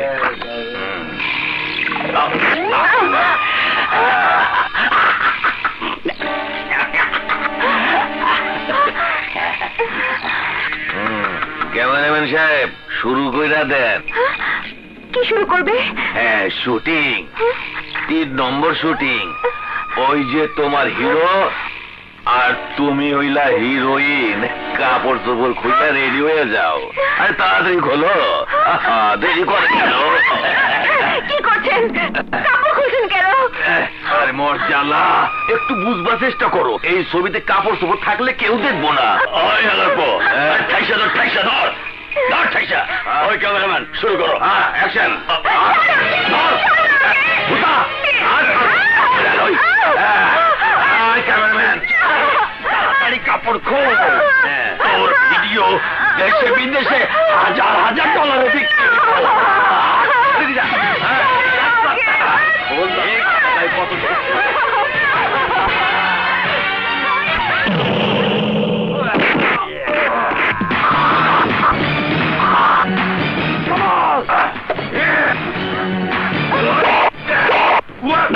ক্যামেরাম্যান সাহেব, শুরু কইরা দেন। কি শুরু করবে? হ্যাঁ, শুটিং। 3 নম্বর শুটিং। ওই যে তোমার হিরো আর তুমি হইলা হিরোইন, কাপড় চোপড় খুলে রেডি হয়ে যাও। আরে তাড়াতাড়ি খোলো, দেরি করে কেন? কি করছেন? কাপড় খুলছেন কেন? আরে মোর জ্বালা, একটু বুঝবার চেষ্টা করো। এই ছবিতে কাপড় চোপড় থাকলে কেউ দেখবো না। ওই ক্যামেরাম্যান, শুরু করো। হ্যাঁ, অ্যাকশন। ক্যামেরাম্যান, তাড়াতাড়ি কাপড় খোল। তোর ভিডিও দেশে বিদেশে হাজার হাজার ডলারে বিক্রি। What?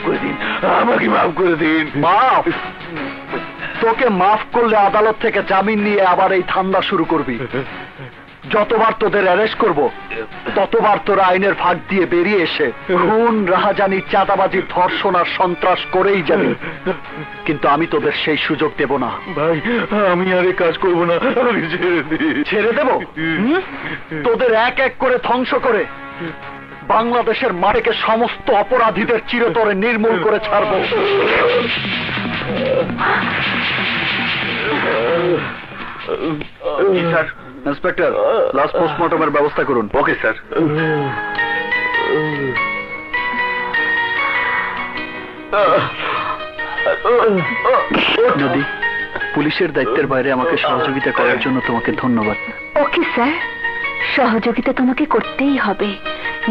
করে দিন, আমাকে মাফ করে দিন। মাফ? তোকে মাফ করলে আদালত থেকে জামিন নিয়ে আবার এই ধান্দা শুরু করবি। যতবার তোদের অ্যারেস্ট করব ততবার তোরা আইনের ফাঁক দিয়ে বেরিয়ে এসে খুন, রাহাজানি, চাঁদাবাজি, ধর্ষণ আর সন্ত্রাস করেই যাবি। কিন্তু আমি তোদের সেই সুযোগ দেব না। ভাই, আমি আর এই কাজ করবো না, আমি ছেড়ে দিই। ছেড়ে দেব? তোদের এক এক করে ধ্বংস করে বাংলাদেশের মাটিকে সমস্ত অপরাধীদের চিরতরে নির্মূল করে ছাড়ব। স্যার, ইন্সপেক্টর, লাস্ট পোস্টমর্টমের ব্যবস্থা করুন। Okay sir. নদী, পুলিশের দায়িত্বের বাইরে আমাকে সহযোগিতা করার জন্য তোমাকে ধন্যবাদ। ওকে স্যার, সহযোগিতা তোমাকে করতেই হবে,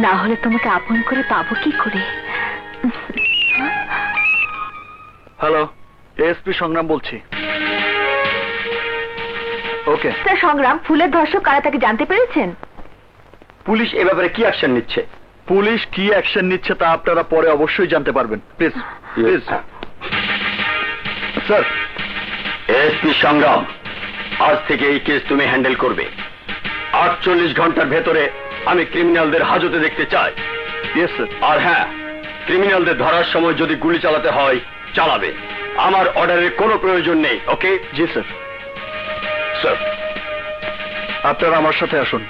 না হলে তোমাকে আপন করে পাবো কি করে? হ্যালো, এএসপি সংগ্রাম বলছি। ওকে স্যার, সংগ্রাম ফুলের ধর্ষক কারা তাকে জানতে পেরেছেন? পুলিশ এ ব্যাপারে কি অ্যাকশন নিচ্ছে? পুলিশ কি অ্যাকশন নিচ্ছে তা আপনারা পরে অবশ্যই জানতে পারবেন। Please please. স্যার। এসপি সংগ্রাম, আজ থেকে এই কেস তুমি হ্যান্ডেল করবে। 48 ঘন্টার ভেতরে আমি ক্রিমিনালদের হাজতে দেখতে চাই। Yes sir. আর হ্যাঁ, ক্রিমিনালদের ধরার সময় যদি গুলি চালাতে হয় চালাবে, আমার অর্ডারের কোনো প্রয়োজন নেই। ওকে? জি স্যার। স্যার, আপনারা আমার সাথে আসুন।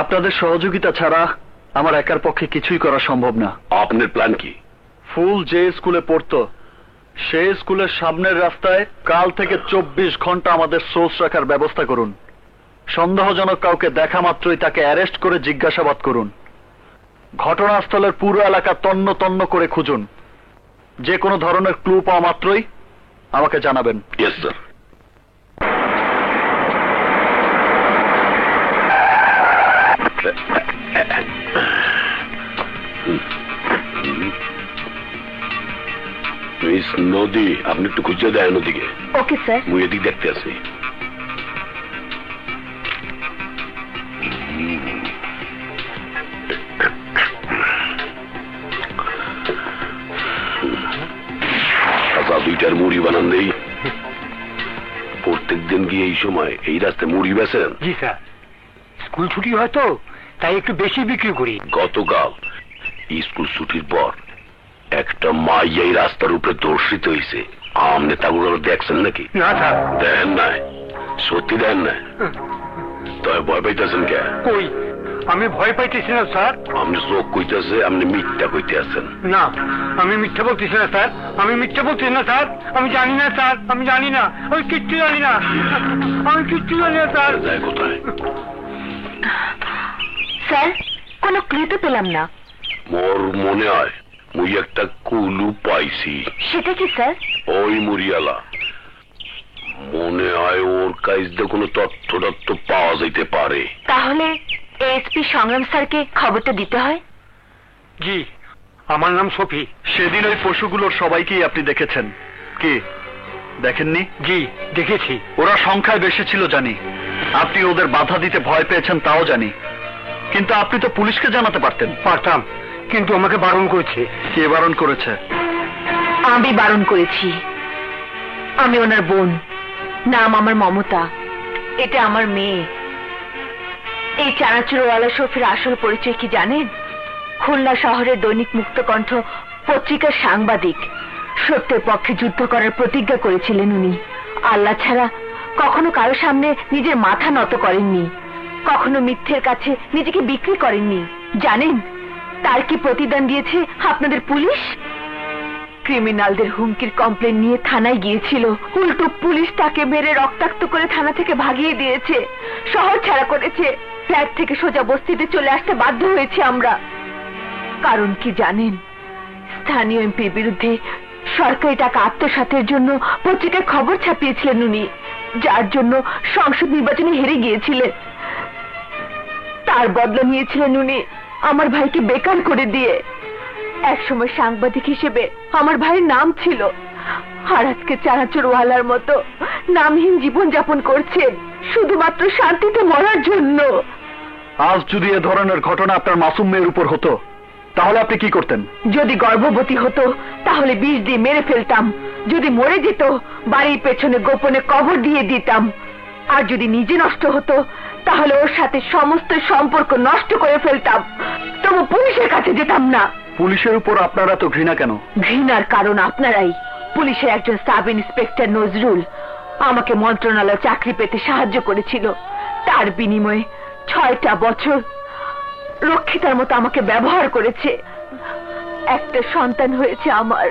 আপনাদের সহযোগিতা ছাড়া আমার একার পক্ষে কিছুই করা সম্ভব না। আপনার প্ল্যান কি? ফুল যে স্কুলে পড়তো সেই স্কুলের সামনের রাস্তায় কাল থেকে 24 ঘন্টা আমাদের সোর্স রাখার ব্যবস্থা করুন। সন্দেহজনক কাউকে দেখা মাত্রই তাকে অ্যারেস্ট করে জিজ্ঞাসাবাদ করুন। ঘটনাস্থলের পুরো এলাকা তন্ন তন্ন করে খুঁজুন। যে কোনো ধরনের ক্লু পাওয়া মাত্রই আমাকে জানাবেন। Yes sir. মিস নদী, আপনি একটু খুঁজে দেয় নদীকে। Okay sir. মুই এদিক দেখতে আসি। আচ্ছা, 2টার মুড়ি বানান দেই। প্রত্যেক দিন গিয়ে এই সময় এই রাস্তায় মুড়ি বেচেন? জি স্যার, স্কুল ছুটি হয় তো তাই একটু বেশি বিক্রি করি। গতকাল স্কুল ছুটির পর একটা মাইয়া এই রাস্তার উপরে দর্শিত হয়েছে। আমনে তাগুলো দেখছেন নাকি? না স্যার। দেন নাই? সত্যি দেন নাই? তবে ভয় পাইতেছেন কে? কই, আমি ভয় পাইতেছি না স্যার। আপনি চোখ কইতেছে, আপনি মিথ্যা কইতে আছেন। না, আমি মিথ্যা বলতেছি না স্যার, আমি মিথ্যা বলতেছি না স্যার। আমি জানি না স্যার, আমি জানি না, আমি কিচ্ছু জানি না, আমি কিচ্ছু জানি না স্যার। যায় কোথায়? স্যার, কোনো ক্লু তো পেলাম না। মোর মনে হয় মুই একটা কুলু পাইছি। সেটা কি স্যার? ওই মুড়িয়ালা মনে হয় ওর কাছে কোনো তথ্য পাওয়া যাইতে পারে। তাহলে এসপি সংগ্রাম স্যারকে খবরটা দিতে হয়। জি, আমার নাম সফি। সেদিন ওই পশুগুলোর সবাইকেই আপনি দেখেছেন কি দেখেননি? জি, দেখেছি। ওরা সংখ্যায় বেশি ছিল জানি, আপনি ওদের বাধা দিতে ভয় পেয়েছেন তাও জানি, কিন্তু আপনি তো পুলিশকে জানাতে পারতেন। পারতাম, কিন্তু আমাকে বারণ করেছে। কে বারণ করেছে? আমি বারণ করেছি। আমি ওনার বোন, নাম আমার মমতা, এটা আমার মেয়ে। এই চানাচুরওয়ালা শফির আসল পরিচয় কি জানেন? খুলনা শহরের দৈনিক মুক্তকণ্ঠ পত্রিকার সাংবাদিক। সত্যের পক্ষে যুদ্ধ করার প্রতিজ্ঞা করেছিলেন উনি। আল্লাহ ছাড়া কখনো কারো সামনে নিজের মাথা নত করেননি, কখনো মিথ্যের কাছে নিজেকে বিক্রি করেননি। জানেন তার কি প্রতিদান দিয়েছে আপনাদের পুলিশ? ক্রিমিনালদের হুমকির কমপ্লেন নিয়ে থানায় গিয়েছিল, উল্টো পুলিশ তাকে মেরে রক্তাক্ত করে থানা থেকে ভাগিয়ে দিয়েছে, শহর ছাড়া করেছে। ফ্ল্যাট থেকে সোজা বস্তিতে চলে আসতে বাধ্য হয়েছে আমরা। কারণ কি জানেন? স্থানীয় এমপির বিরুদ্ধে সরকারি টাকা আত্মসাতের জন্য পত্রিকায় খবর ছাপিয়েছিলেন উনি, যার জন্য সংসদ নির্বাচনে হেরে গিয়েছিলেন। তার বদলা নিয়েছিলেন উনি আমার ভাইকে বেকার করে দিয়ে। একসময় সাংবাদিক হিসেবে আমার ভাইয়ের নাম ছিল, আর আজকে চানাচুরওয়ালার মতো নামহীন জীবন যাপন করছেন শুধুমাত্র শান্তিতে মরার জন্য। আজ যদি এ ধরনের ঘটনা আপনার মাসুম মেয়ের উপর হতো তাহলে আপনি কি করতেন? যদি গর্ভবতী হতো তাহলে বিষ দিয়ে মেরে ফেলতাম, যদি মরে যেত বাড়ির পেছনে গোপনে কবর দিয়ে দিতাম, আর যদি নিজে নষ্ট হতো তাহলে ওর সাথে সমস্ত সম্পর্ক নষ্ট করে ফেলতাম, তবু পুলিশের কাছে যেতাম না। পুলিশের উপর আপনারা তো ঘৃণা কেন? ঘৃণার কারণ আপনারাই। পুলিশের একজন সাব ইন্সপেক্টর নজরুল আমাকে মন্ত্রণালয়ে চাকরি পেতে সাহায্য করেছিল, তার বিনিময়ে 6টা বছর রক্ষিতার মতো আমাকে ব্যবহার করেছে। একটা সন্তান হয়েছে আমার,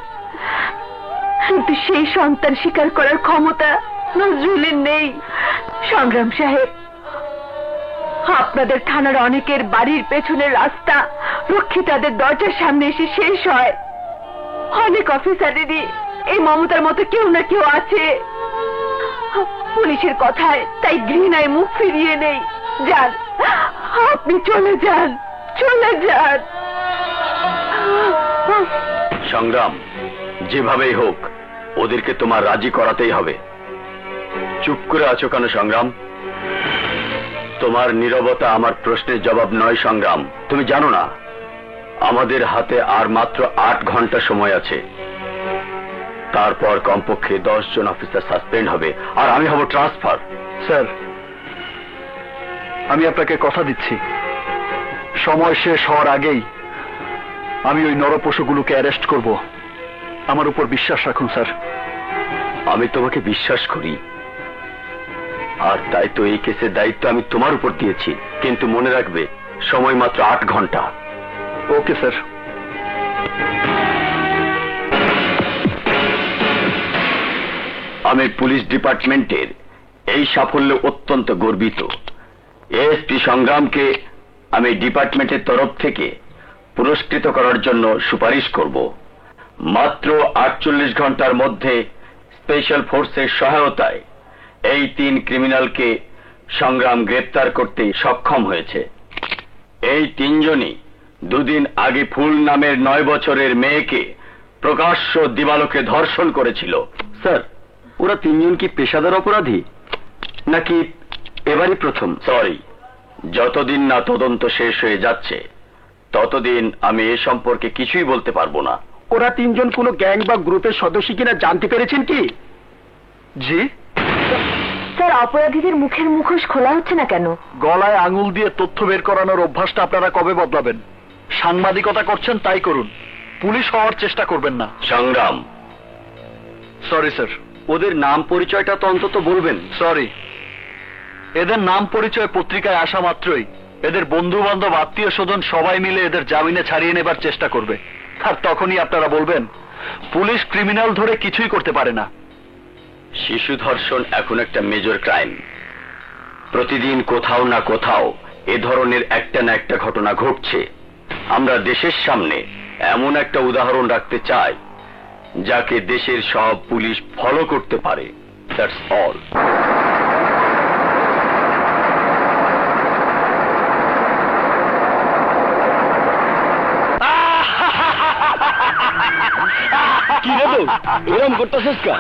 কিন্তু সেই সন্তান স্বীকার করার ক্ষমতা নজরুলের নেই। সংগ্রাম সাহেব, আপনাদের থানার অনেকের বাড়ির পেছনের রাস্তা রক্ষিতাদের দরজার সামনে এসে শেষ হয়। অনেক অফিসারেরই এই মমতার মতো কেউ না কেউ আছে। পুলিশের কথায় তাই ঘৃণায় মুখ ফিরিয়ে নেই। যান, আপনি চলে যান, চলে যান। সংগ্রাম, যেভাবেই হোক ওদেরকে তোমার রাজি করাতেই হবে। চুপ করে আছো কেন সংগ্রাম? তোমার নীরবতা আমার প্রশ্নের জবাব নয় সংগ্রাম। তুমি জানো না আমাদের হাতে আর মাত্র 8 ঘন্টা সময় আছে, তারপর কমপক্ষে 10 জন অফিসার সাসপেন্ড হবে আর আমি হব ট্রান্সফার। স্যার, আমি আপনাকে কথা দিচ্ছি, সময় শেষ হওয়ার আগেই আমি ওই নরপশুগুলোকে অ্যারেস্ট করব। আমার উপর বিশ্বাস রাখুন স্যার। আমি তোমাকে বিশ্বাস করি, আর তাই তো এই কেসের দায়িত্ব আমি তোমার উপর দিয়েছি। কিন্তু মনে রাখবে সময় মাত্র 8 ঘন্টা। Okay sir. আমি পুলিশ ডিপার্টমেন্টের এই সাফল্যে অত্যন্ত গর্বিত। এএসপি সংগ্রামকে আমি ডিপার্টমেন্টের তরফ থেকে পুরস্কৃত করার জন্য সুপারিশ করব। মাত্র 48 ঘন্টার মধ্যে স্পেশাল ফোর্সের সহায়তায় এই 3 ক্রিমিনালকে সংগ্রাম গ্রেপ্তার করতে সক্ষম হয়েছে। এই 3 জনই 2 দিন আগে ফুল নামের 9 বছরের মেয়েকে প্রকাশ্য দিবালোকে ধর্ষণ করেছিল। স্যার, ওরা 3 জন কি পেশাদার অপরাধী নাকি এবারই প্রথম? সরি, যতদিন না তদন্ত শেষ হয়ে যাচ্ছে ততদিন আমি এ সম্পর্কে কিছুই বলতে পারবো না। ওরা 3 জন কোনো গ্যাং বা গ্রুপের সদস্য কিনা জানতে পেরেছেন কি? জি স্যার, অপরাধীদের মুখের মুখোশ খোলা হচ্ছে না কেন? গলায় আঙুল দিয়ে তথ্য বের করানোর অভ্যাসটা আপনারা কবে বদলাবেন? সাংবাদিকতা করছেন তাই করুন, পুলিশ হওয়ার চেষ্টা করবেন না। সংগ্রাম, সরি স্যার। ওদের নাম পরিচয়টা তো অন্তত বলবেন। সরি, এদের নাম পরিচয় পত্রিকায় আসা মাত্রই এদের বন্ধু বান্ধব আত্মীয় স্বজন সবাই মিলে এদের জামিনে ছাড়িয়ে নেবার চেষ্টা করবে, আর তখনই আপনারা বলবেন পুলিশ ক্রিমিনাল ধরে কিছুই করতে পারে না। শিশু ধর্ষণ এখন একটা মেজর ক্রাইম। প্রতিদিন কোথাও না কোথাও এ ধরনের একটা না একটা ঘটনা ঘটছে। আমরা দেশের সামনে এমন একটা উদাহরণ রাখতে চাই যাকে দেশের সব পুলিশ ফলো করতে পারে। That's all. কি রে তো এরম করতেছিস কা?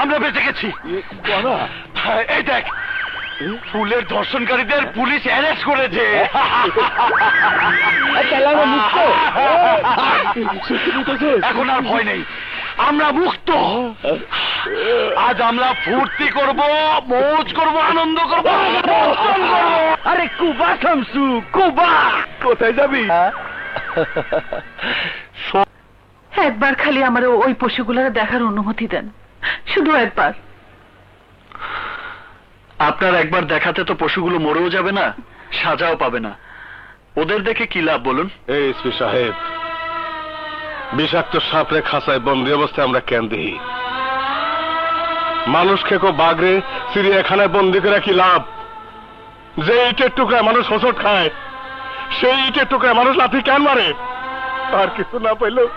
আমরা বেঁচে গেছি। এই দেখ, ফুলের ধর্ষণকারীদের পুলিশ অ্যারেস্ট করেছে। এখন আর ভয় নেই, আমরা মুক্ত। আজ আমরা ফুর্তি করব, মৌজ করব, আনন্দ করব। আরে কুবা শামসু, কুবা কোথায় যাবি? একবার খালি আমার ওই পশুগুলোর দেখার অনুমতি দেন, শুধু একবার। আপনার একবার দেখাতে তো পশুগুলো মরেও যাবে না, সাজাও পাবে না। ওদের দেখে কি লাভ বলুন? এই এসপি সাহেব, বিষাক্ত সাপরে খাঁচায় বন্দি অবস্থায় আমরা কেন দেখি? মানুষ খেকো বাগরে চিড়িয়াখানায় বন্দি করে কি লাভ? যে ইটের টুকরায় মানুষ হোঁচট খায়, সেই ইটের টুকরায় মানুষ লাথি কেন মারে? আর কিছু না পাইলেও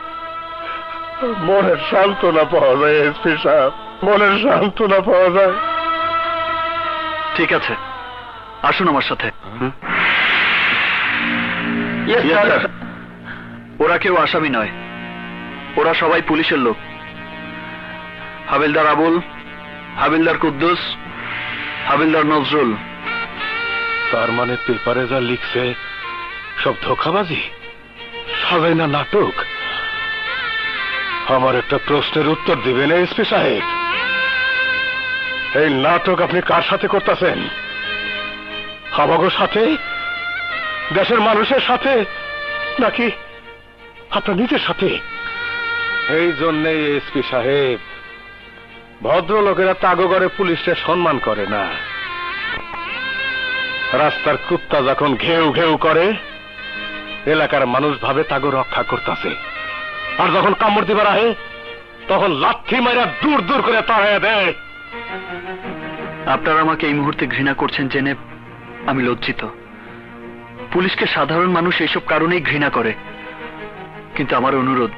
মনের সান্ত্বনা পাওয়া যায় এসপি সাহেব, মনের সান্ত্বনা পাওয়া যায়। ঠিক আছে, আসুন আমার সাথে। ওরা কেউ আসামি নয়, ওরা সবাই পুলিশের লোক। হাবিলদার আবুল, হাবিলদার কুদ্দুস, হাবিলদার নজরুল। তার মানে পেপারে যা লিখছে সব ধোঁকাবাজি? সাজাই না নাটক? আমার একটা প্রশ্নের উত্তর দিবেন এসপি সাহেব। এই নাটক আপনি কার সাথে করতেছেন? আমাগোর সাথে, দেশের মানুষের সাথে, নাকি আপনার নিজের সাথে? এই জন্যেই এসপি সাহেব, ভদ্রলোকেরা তাগো করে পুলিশকে সম্মান করে না। রাস্তার কুত্তা যখন ঘেউ ঘেউ করে, এলাকার মানুষ ভাবে তাগো রক্ষা করতেছে, আর যখন কামড় দিবার আহে তখন লাথি মাইরা দূর দূর করে তাড়াইয়া দেয়। আপনারা আমাকে এই মুহূর্তে ঘৃণা করছেন জেনে আমি লজ্জিত। পুলিশকে সাধারণ মানুষ এইসব কারণেই ঘৃণা করে, কিন্তু আমার অনুরোধ,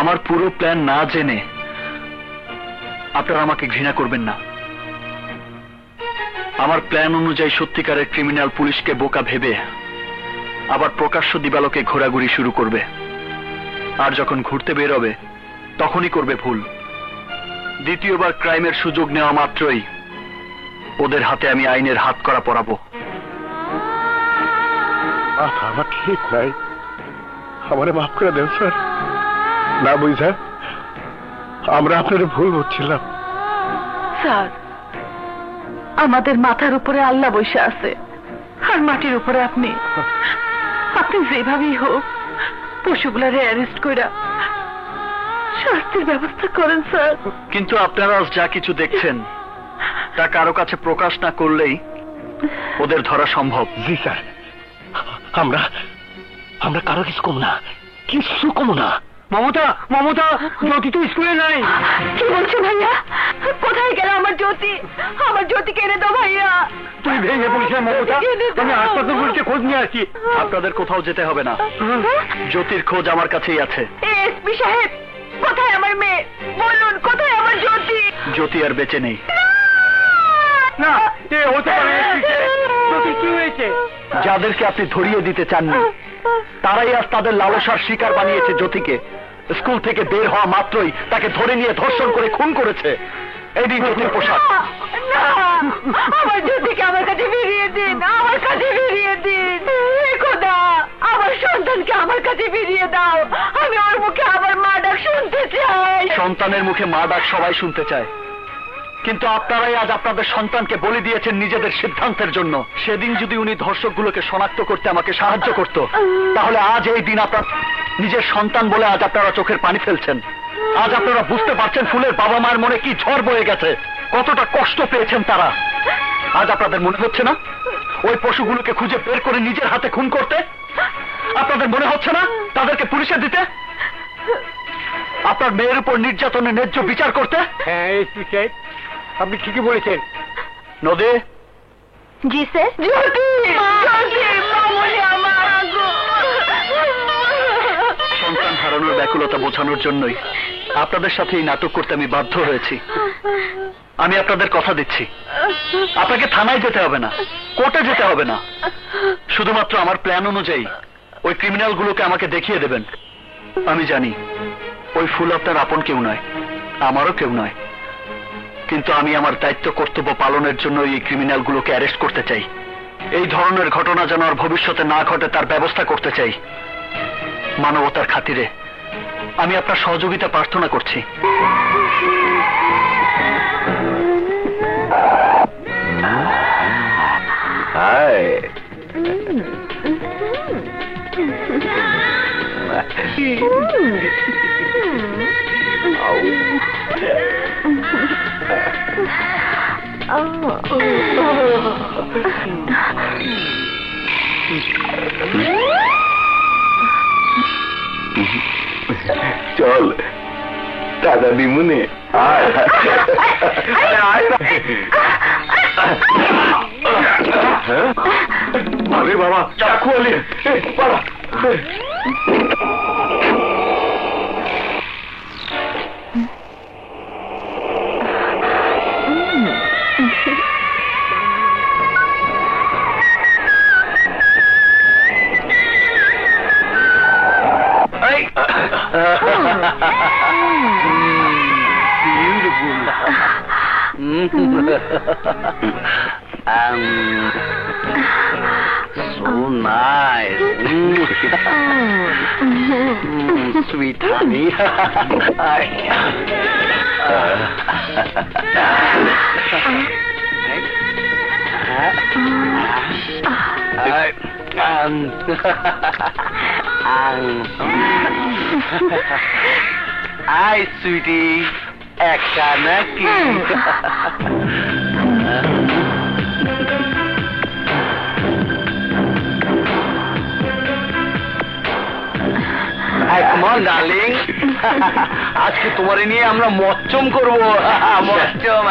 আমার পুরো প্ল্যান না জেনে আপনারা আমাকে ঘৃণা করবেন না। আমার প্ল্যান অনুযায়ী সত্যিকারের ক্রিমিনাল পুলিশকে বোকা ভেবে আবার প্রকাশ্য দিবালোকে ঘোরাঘুরি শুরু করবে, আর যখন ঘুরতে বের হবে তখনই করবে ভুল। দ্বিতীয়বার ক্রাইমের সুযোগ নেওয়া মাত্রই ওদের হাতে আমি আইনের হাত করা পরাবো। আমার ঠিক নাই, আমারে মাফ করে দেন স্যার। না বুঝা আমরা আপনার ভুল বুঝছিলাম। স্যার, আমাদের মাথার উপরে আল্লাহ বসে আছে, আর মাটির উপরে আপনি। আপনি যেভাবেই হোক পশুগুলারে অ্যারেস্ট কইরা শাস্তির ব্যবস্থা করেন স্যার। কিন্তু আপনারা যা কিছু দেখছেন তা কারো কাছে প্রকাশ না করলেই ওদের ধরা সম্ভব। জি স্যার, আমরা আমরা কারো কিছু কম না, কিছু কম না। মমতা, মমতা, জ্যোতি তো স্কুলে নাই। কি বলছো ভাইয়া? কোথায় গেল আমার জ্যোতি? আমার জ্যোতিকে এনে দাও ভাইয়া। তুই ভেঙে পড়িস না মমতা, আমি হাসপাতাল বলতে খোঁজ নিয়ে আসি। আপনাদের কোথাও যেতে হবে না, জ্যোতির খোঁজ আমার কাছেই আছে। এসপি সাহেব, কোথায় আমার মেয়ে? বলুন, কোথায় আমার জ্যোতি? জ্যোতি আর বেঁচে নেই। না, এ হতে পারে। জ্যোতি কি হয়েছে? যাদেরকে আপনি ধরিয়ে দিতে চাননি তারাই আজ তাদের লালসার শিকার বানিয়েছে জ্যোতিকে। স্কুল থেকে বের হওয়া মাত্রই তাকে ধরে নিয়ে ধর্ষণ করে খুন করেছে। এই দিন জ্যোতির পোশাক। না, আমার জ্যোতিকে আমার কাছে ফিরিয়ে দিন, আমার কাছে ফিরিয়ে দিন। হে খোদা, আমার সন্তানকে আমার কাছে ফিরিয়ে দাও। আমি ওর মুখে আবার মা ডাক শুনতে চাই। সন্তানের মুখে মা ডাক সবাই শুনতে চায়, কিন্তু আপনারাই আজ আপনাদের সন্তানকে বলি দিয়েছেন নিজেদের সিদ্ধান্তের জন্য। সেদিন যদি উনি ধর্ষকগুলোকে শনাক্ত করতে আমাকে সাহায্য করত, তাহলে আজ এই দিন আপনার নিজের সন্তান বলে আজ আপনারা চোখের পানি ফেলছেন। আজ আপনারা বুঝতে পারছেন ফুলের বাবা মায়ের মনে কি ঝড় বয়ে গেছে, কতটা কষ্ট পেয়েছেন তারা। আজ আপনাদের মনে হচ্ছে না ওই পশুগুলোকে খুঁজে বের করে নিজের হাতে খুন করতে? আপনাদের মনে হচ্ছে না তাদেরকে পুলিশে দিতে, আপনার মেয়ের উপর নির্যাতনের ন্যায্য বিচার করতে? হ্যাঁ এসপি সাহেব, আপনি ঠিকই বলেছেন। নদী। জি স্যার। জ্যোতি, জ্যোতি, মামুনি আমার গো। সন্তান হারানোর ব্যাকুলতা বোঝানোর জন্যই আপনাদের সাথে এই নাটক করতে আমি বাধ্য হয়েছি। আমি আপনাদের কথা দিচ্ছি, আপনাকে থানায় যেতে হবে না, কোর্টে যেতে হবে না। শুধুমাত্র আমার প্ল্যান অনুযায়ী ওই ক্রিমিনালগুলোকে আমাকে দেখিয়ে দেবেন। আমি জানি ওই ফুল আপনার আপন কেউ নয়, আমারও কেউ নয়, কিন্তু আমি আমার দায়িত্ব কর্তব্য পালনের জন্য এই ক্রিমিনালগুলোকে অ্যারেস্ট করতে চাই। এই ধরনের ঘটনা যেন আর ভবিষ্যতে না ঘটে তার ব্যবস্থা করতে চাই। মানবতার খাতিরে আমি আপনার সহযোগিতা প্রার্থনা করছি। চল দাদা দিমুনে। আরে বাবা, চাকু আলি পালা। So nice. Sweet honey. আই সুইটি, একটা নাকি? ডার্লিং, আজকে তোমারে নিয়ে আমরা মচ্চম করবো। মচ্চম,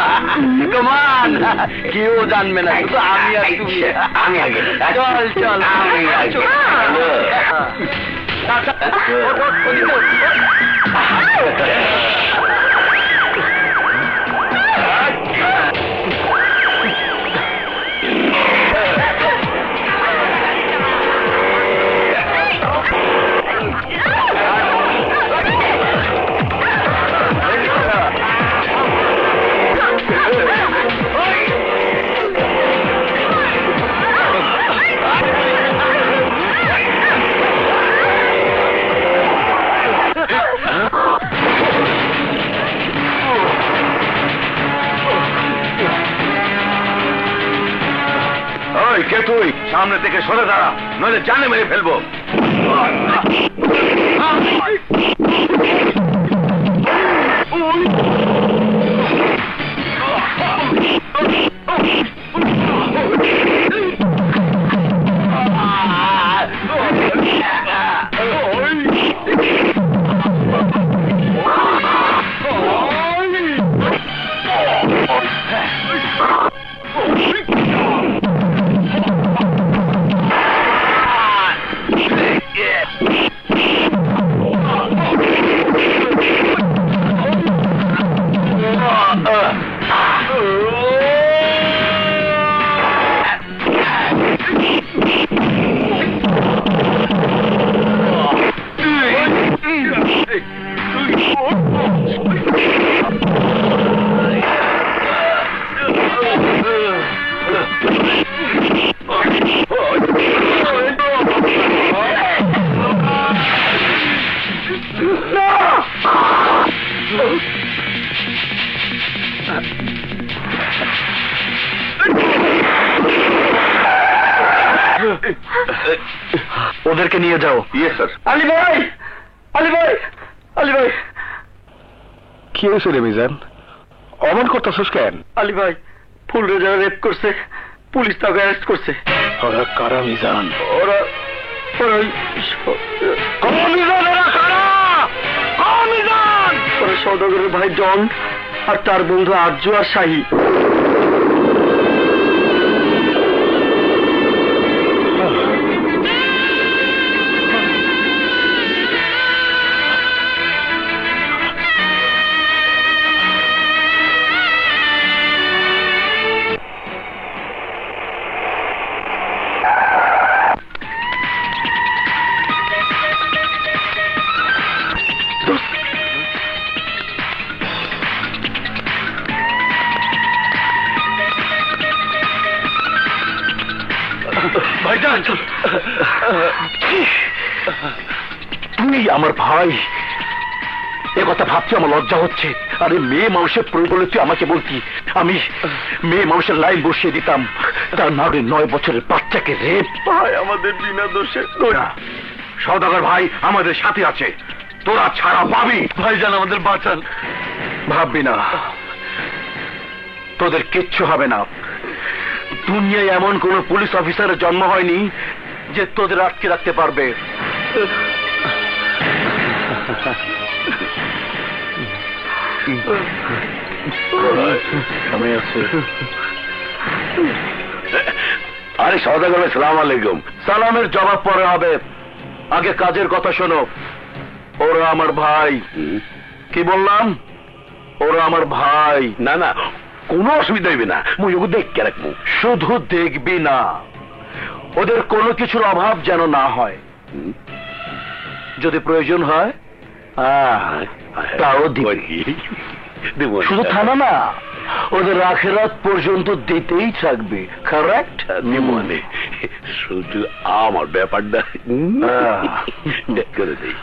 কমান, কেউ জানবে না, শুধু আমি আর তুমি। আমি আগে, চল চল। কে তুই? সামনে থেকে সরে দাঁড়া, নইলে জানে মেরে ফেলবো। ওদেরকে নিয়ে যাও। Yes sir. আলী ভাই, আলী ভাই, আলী ভাই। কি হয়েছে রে মিজান? অমন করতেছিস কেন? আলী ভাই, ফুল রেজা রেপ করছে, পুলিশ তাকে অ্যারেস্ট করছে। ওরা কারা মিজান? ওরা সৌদাগরের ভাই জন আর তার বন্ধু আরজু আর শাহী। তুই আমার ভাই, এ কথা ভাবছি আমার লজ্জা হচ্ছে। আরে মেয়ে মানুষের প্রয়োজনে তুই আমাকে বলতি, আমি মেয়ে মানুষের লাইন বসিয়ে দিতাম। তার নাড়ে 9 বছরের বাচ্চাকে রেপ। ভাই আমাদের বিনা দোষে। সওদাগর ভাই আমাদের সাথে আছে, তোরা ছাড়া পাবি। ভাইজান আমাদের বাঁচান। ভাববি না, তোদের কিচ্ছু হবে না। দুনিয়ায় এমন কোন পুলিশ অফিসারের জন্ম হয়নি যে তোদের আটকে রাখতে পারবে। আমি আছি। আরে সওদাগর ভাই, সালাম আলাইকুম। সালামের জবাব পরে হবে, আগে কাজের কথা শোনো। ওরা আমার ভাই। কি বললাম? ওরা আমার ভাই। না না, কোনো অসুবিধা হইবে না, মুই ওকে দেখে রাখবো। শুধু দেখবি না, ওদের কোনো কিছুর অভাব যেন না হয়। যদি প্রয়োজন হয় তাও দিবি। শুধু থানা না, ওদের আখেরাত পর্যন্ত দিতেই থাকবে। কারেক্ট? মানে শুধু আমার ব্যাপারটা করে দিই।